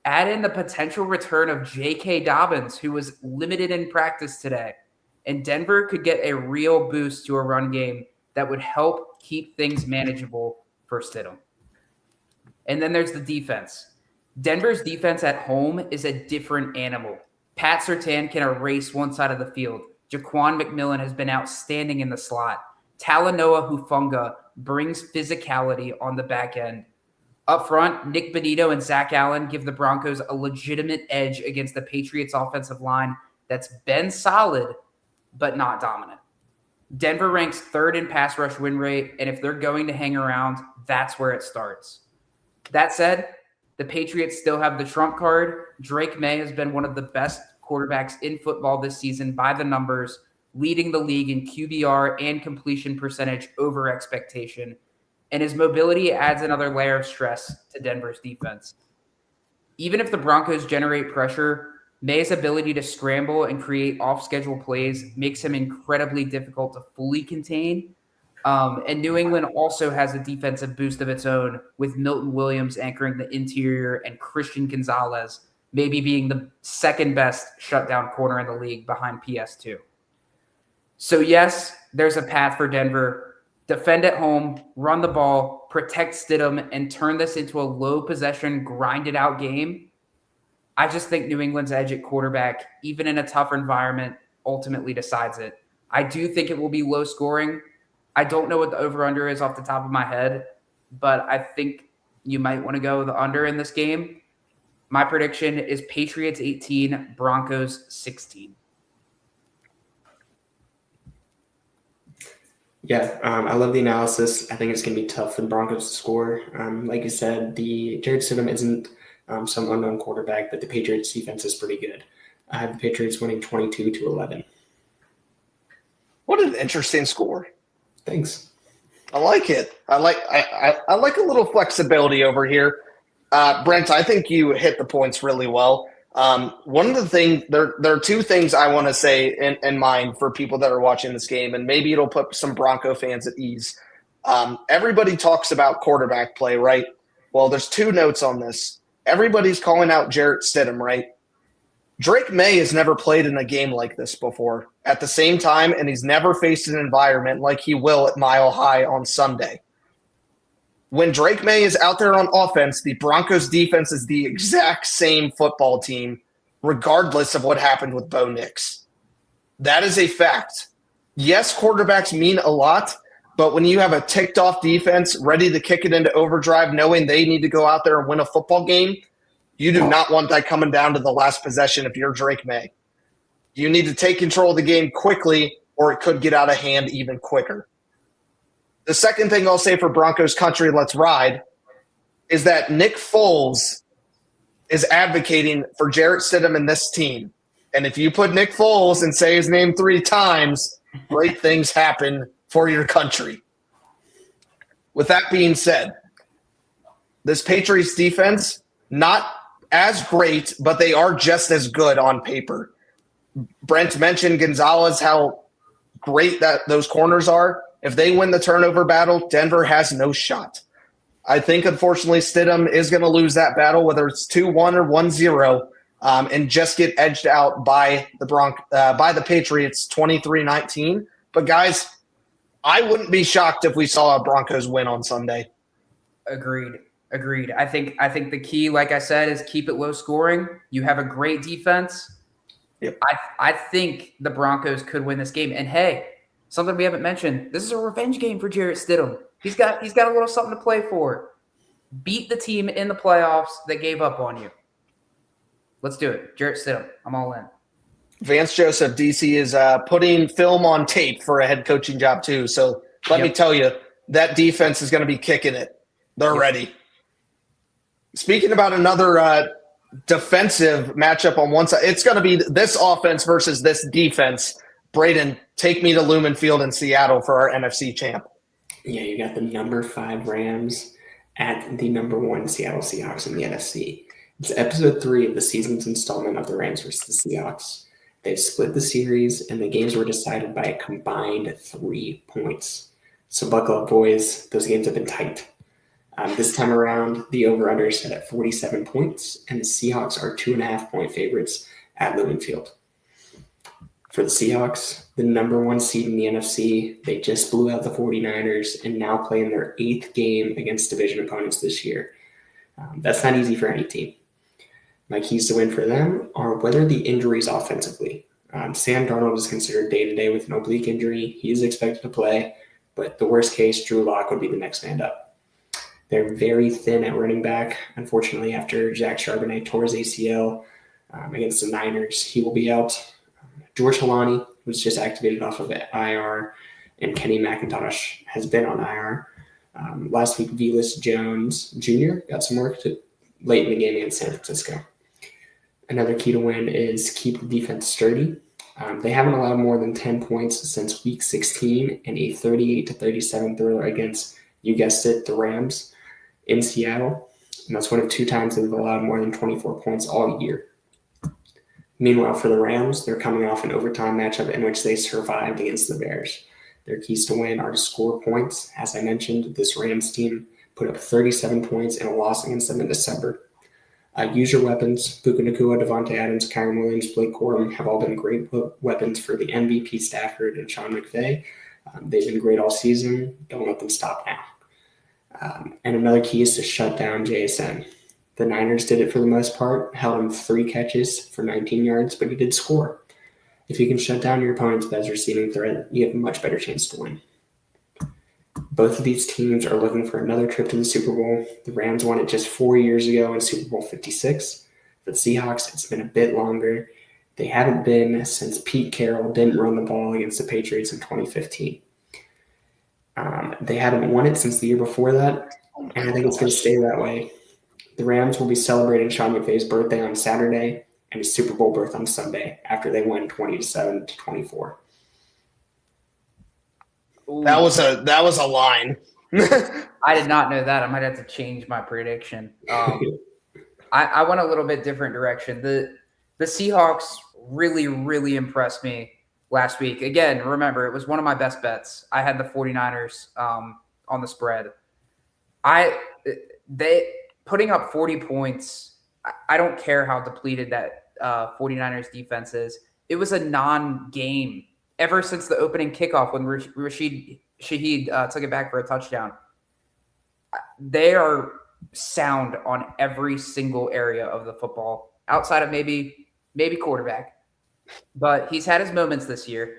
Add in the potential return of J.K. Dobbins, who was limited in practice today, and Denver could get a real boost to a run game that would help keep things manageable for Stidham. And then there's the defense. Denver's defense at home is a different animal. Pat Surtain can erase one side of the field. Jaquan McMillan has been outstanding in the slot. Talanoa Hufanga brings physicality on the back end. Up front, Nick Bonito and Zach Allen give the Broncos a legitimate edge against the Patriots offensive line that's been solid, but not dominant. Denver ranks third in pass rush win rate, and if they're going to hang around, that's where it starts. That said, the Patriots still have the trump card. Drake May has been one of the best quarterbacks in football this season by the numbers, leading the league in QBR and completion percentage over expectation. and his mobility adds another layer of stress to Denver's defense. Even if the Broncos generate pressure, May's ability to scramble and create off-schedule plays makes him incredibly difficult to fully contain. And New England also has a defensive boost of its own, with Milton Williams anchoring the interior and Christian Gonzalez maybe being the second best shutdown corner in the league behind PS2. So yes, there's a path for Denver. Defend at home, run the ball, protect Stidham, and turn this into a low possession, grinded out game. I just think New England's edge at quarterback, even in a tougher environment, ultimately decides it. I do think it will be low scoring. I don't know what the over-under is off the top of my head, but I think you might want to go the under in this game. My prediction is Patriots 18, Broncos 16. Yeah, I love the analysis. I think it's going to be tough for the Broncos to score. Like you said, the Jared Stidham isn't some unknown quarterback, but the Patriots defense is pretty good. I have the Patriots winning 22-11. What an interesting score. Thanks. I like it. I like a little flexibility over here. Brent, I think you hit the points really well. One of the things, there are two things I want to say in mind for people that are watching this game, and maybe it'll put some Bronco fans at ease. Everybody talks about quarterback play, right? Well, there's two notes on this. Everybody's calling out Jarrett Stidham, right? Drake May has never played in a game like this before at the same time, and he's never faced an environment like he will at Mile High on Sunday. When Drake May is out there on offense, the Broncos defense is the exact same football team, regardless of what happened with Bo Nix. That is a fact. Yes, quarterbacks mean a lot, but when you have a ticked-off defense ready to kick it into overdrive, knowing they need to go out there and win a football game, you do not want that coming down to the last possession if you're Drake May. You need to take control of the game quickly, or it could get out of hand even quicker. The second thing I'll say for Broncos country, let's ride, is that Nick Foles is advocating for Jarrett Stidham and this team. And if you put Nick Foles and say his name 3 times, great things happen for your country. With that being said, this Patriots defense, not as great, but they are just as good on paper. Brent mentioned Gonzalez, how great that those corners are. If they win the turnover battle, Denver has no shot. I think, unfortunately, Stidham is going to lose that battle, whether it's 2-1 or 1-0, and just get edged out by the Patriots 23-19. But, guys, I wouldn't be shocked if we saw a Broncos win on Sunday. Agreed. I think the key, like I said, is keep it low scoring. You have a great defense. Yep. I think the Broncos could win this game. And, hey, something we haven't mentioned, this is a revenge game for Jarrett Stidham. He's got a little something to play for. Beat the team in the playoffs that gave up on you. Let's do it. Jarrett Stidham. I'm all in. Vance Joseph, DC, is putting film on tape for a head coaching job too. So let me tell you, that defense is going to be kicking it. They're ready. Speaking about another defensive matchup on one side, it's going to be this offense versus this defense. Braden, take me to Lumen Field in Seattle for our NFC champ. Yeah, you got the number 5 Rams at the number 1 Seattle Seahawks in the NFC. It's episode 3 of the season's installment of the Rams versus the Seahawks. They've split the series, and the games were decided by a combined 3 points. So buckle up, boys. Those games have been tight. This time around, the over-under is set at 47 points, and the Seahawks are 2.5-point favorites at Lumen Field. For the Seahawks, the number 1 seed in the NFC, they just blew out the 49ers and now play in their 8th game against division opponents this year. That's not easy for any team. My keys to win for them are weather the injuries offensively. Sam Darnold is considered day-to-day with an oblique injury. He is expected to play, but the worst case, Drew Lock would be the next man up. They're very thin at running back. Unfortunately, after Zach Charbonnet tore his ACL against the Niners, he will be out. George Halani was just activated off of IR, and Kenny McIntosh has been on IR. Last week, Velus Jones Jr. got some work late in the game against San Francisco. Another key to win is keep the defense sturdy. They haven't allowed more than 10 points since Week 16 and a 38-37 thriller against You guessed it, the Rams in Seattle. And that's one of 2 times they've allowed more than 24 points all year. Meanwhile, for the Rams, they're coming off an overtime matchup in which they survived against the Bears. Their keys to win are to score points. As I mentioned, this Rams team put up 37 points in a loss against them in December. Use your weapons. Puka Nacua, Devontae Adams, Kyren Williams, Blake Corum have all been great weapons for the MVP Stafford and Sean McVay. They've been great all season. Don't let them stop now. And another key is to shut down JSN. The Niners did it for the most part, held him 3 catches for 19 yards, but he did score. If you can shut down your opponent's best receiving threat, you have a much better chance to win. Both of these teams are looking for another trip to the Super Bowl. The Rams won it just 4 years ago in Super Bowl 56. For the Seahawks, it's been a bit longer. They haven't been since Pete Carroll didn't run the ball against the Patriots in 2015. They haven't won it since the year before that, and I think it's going to stay that way. The Rams will be celebrating Sean McVay's birthday on Saturday and his Super Bowl berth on Sunday after they win 20-7 to 24. That was a line. I did not know that. I might have to change my prediction. I went a little bit different direction. The Seahawks really, really impressed me last week. Again, remember, it was one of my best bets. I had the 49ers on the spread. They putting up 40 points, I don't care how depleted that 49ers defense is. It was a non-game ever since the opening kickoff when Rashid Shaheed took it back for a touchdown. They are sound on every single area of the football, outside of maybe quarterback. But he's had his moments this year.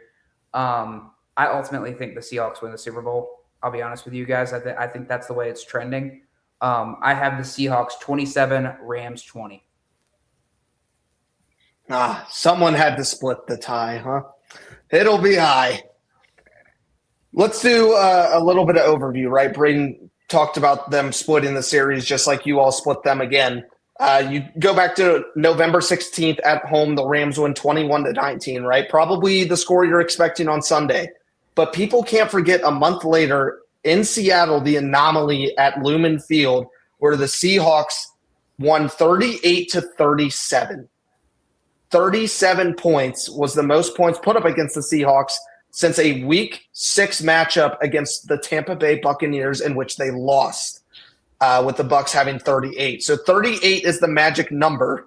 I ultimately think the Seahawks win the Super Bowl. I'll be honest with you guys. I think that's the way it's trending. I have the Seahawks 27, Rams 20. Someone had to split the tie, huh? It'll be high. Let's do a little bit of overview, right? Braden talked about them splitting the series just like you all split them again. You go back to November 16th at home, the Rams win 21-19, right? Probably the score you're expecting on Sunday. But people can't forget a month later in Seattle, the anomaly at Lumen Field, where the Seahawks won 38-37. 37 points was the most points put up against the Seahawks since a Week 6 matchup against the Tampa Bay Buccaneers in which they lost, with the Bucs having 38. So 38 is the magic number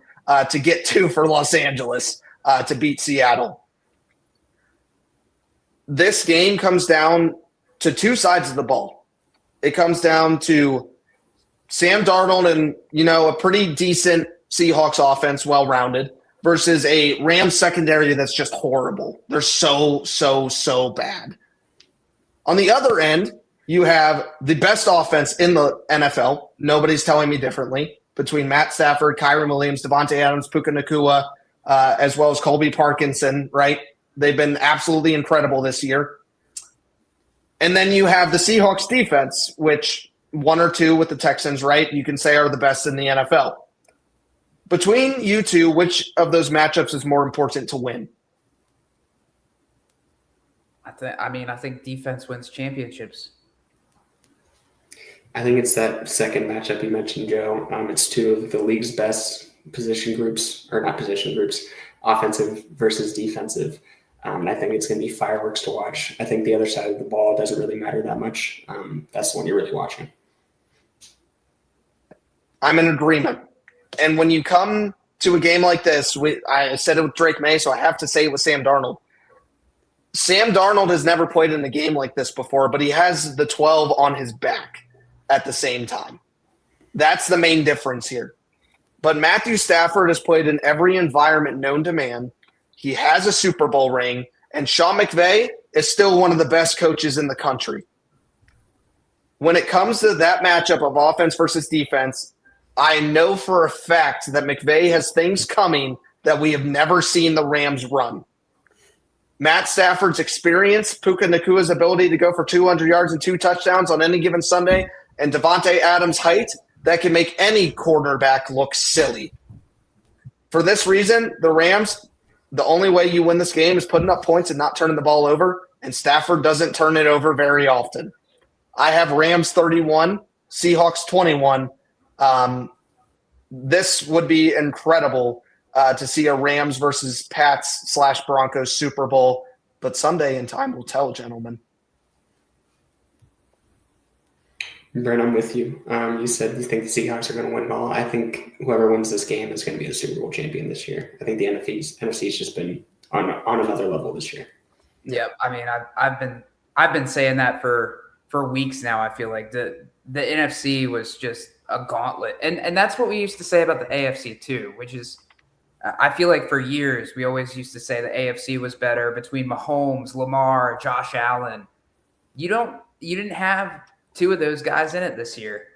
to get to for Los Angeles to beat Seattle. This game comes down to 2 sides of the ball. It comes down to Sam Darnold and, a pretty decent Seahawks offense, well-rounded, versus a Rams secondary that's just horrible. They're so bad. On the other end, you have the best offense in the NFL. Nobody's telling me differently. Between Matt Stafford, Kyren Williams, Devontae Adams, Puka Nacua, as well as Colby Parkinson, right? They've been absolutely incredible this year. And then you have the Seahawks defense, which 1 or 2 with the Texans, right, you can say are the best in the NFL. Between you two, which of those matchups is more important to win? I think defense wins championships. I think it's that second matchup you mentioned, Joe. It's 2 of the league's best position groups, or not position groups, offensive versus defensive. I think it's going to be fireworks to watch. I think the other side of the ball doesn't really matter that much. That's the one you're really watching. I'm in agreement. And when you come to a game like this, I said it with Drake May, so I have to say it with Sam Darnold. Sam Darnold has never played in a game like this before, but he has the 12 on his back at the same time. That's the main difference here. But Matthew Stafford has played in every environment known to man. He has a Super Bowl ring, and Sean McVay is still one of the best coaches in the country. When it comes to that matchup of offense versus defense, I know for a fact that McVay has things coming that we have never seen the Rams run. Matt Stafford's experience, Puka Nacua's ability to go for 200 yards and 2 touchdowns on any given Sunday, and Devontae Adams' height, that can make any quarterback look silly. For this reason, the Rams, the only way you win this game is putting up points and not turning the ball over, and Stafford doesn't turn it over very often. I have Rams 31, Seahawks 21. This would be incredible to see a Rams versus Pats / Broncos Super Bowl, but Sunday in time will tell, gentlemen. Brent, I'm with you. You said you think the Seahawks are going to win it all. I think whoever wins this game is going to be the Super Bowl champion this year. I think the NFC's just been on another level this year. Yeah, I mean, I've been saying that for weeks now. I feel like the NFC was just a gauntlet, and that's what we used to say about the AFC too, which is I feel like for years we always used to say the AFC was better between Mahomes, Lamar, Josh Allen. You didn't have two of those guys in it this year.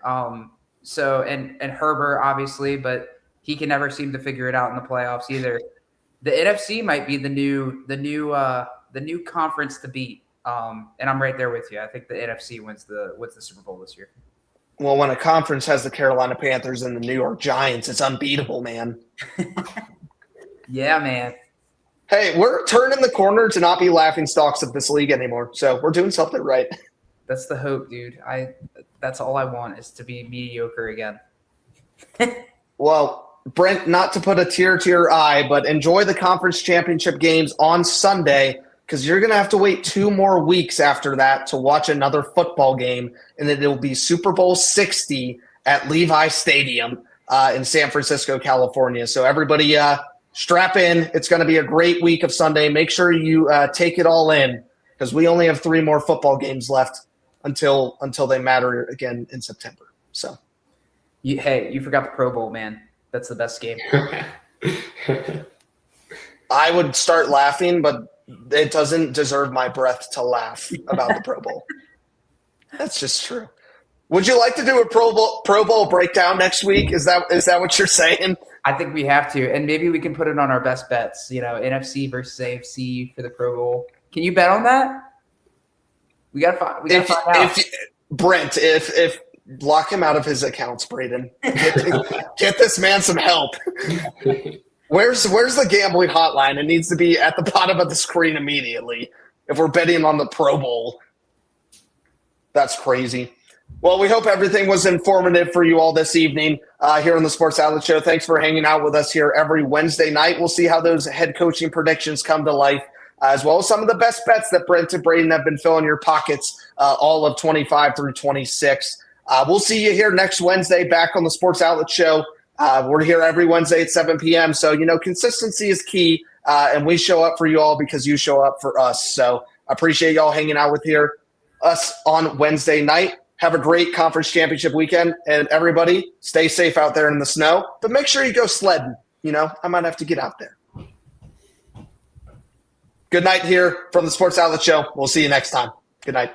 So and Herbert obviously, but he can never seem to figure it out in the playoffs either. The NFC might be the new conference to beat. And I'm right there with you. I think the NFC wins the Super Bowl this year. Well, when a conference has the Carolina Panthers and the New York Giants, it's unbeatable, man. Yeah, man. Hey, we're turning the corner to not be laughingstocks of this league anymore. So we're doing something right. That's the hope, dude. That's all I want is to be mediocre again. Well, Brent, not to put a tear to your eye, but enjoy the conference championship games on Sunday because you're going to have to wait 2 more weeks after that to watch another football game, and then it'll be Super Bowl 60 at Levi Stadium in San Francisco, California. So everybody strap in. It's going to be a great week of Sunday. Make sure you take it all in because we only have 3 more football games left until they matter again in September. So, you forgot the Pro Bowl, man. That's the best game. I would start laughing, but it doesn't deserve my breath to laugh about the Pro Bowl. That's just true. Would you like to do a Pro Bowl breakdown next week? Is that what you're saying? I think we have to, and maybe we can put it on our best bets. NFC versus AFC for the Pro Bowl. Can you bet on that? We gotta find out. Brent, if lock him out of his accounts, Braden. Get this man some help. Where's the gambling hotline? It needs to be at the bottom of the screen immediately if we're betting on the Pro Bowl. That's crazy. Well, we hope everything was informative for you all this evening here on the Sports Outlet Show. Thanks for hanging out with us here every Wednesday night. We'll see how those head coaching predictions come to life, as well as some of the best bets that Brent and Braden have been filling your pockets all of 25 through 26. We'll see you here next Wednesday back on the Sports Outlet Show. We're here every Wednesday at 7 p.m. So, consistency is key, and we show up for you all because you show up for us. So I appreciate y'all hanging out with us on Wednesday night. Have a great conference championship weekend, and everybody stay safe out there in the snow, but make sure you go sledding. I might have to get out there. Good night here from the Sports Outlet Show. We'll see you next time. Good night.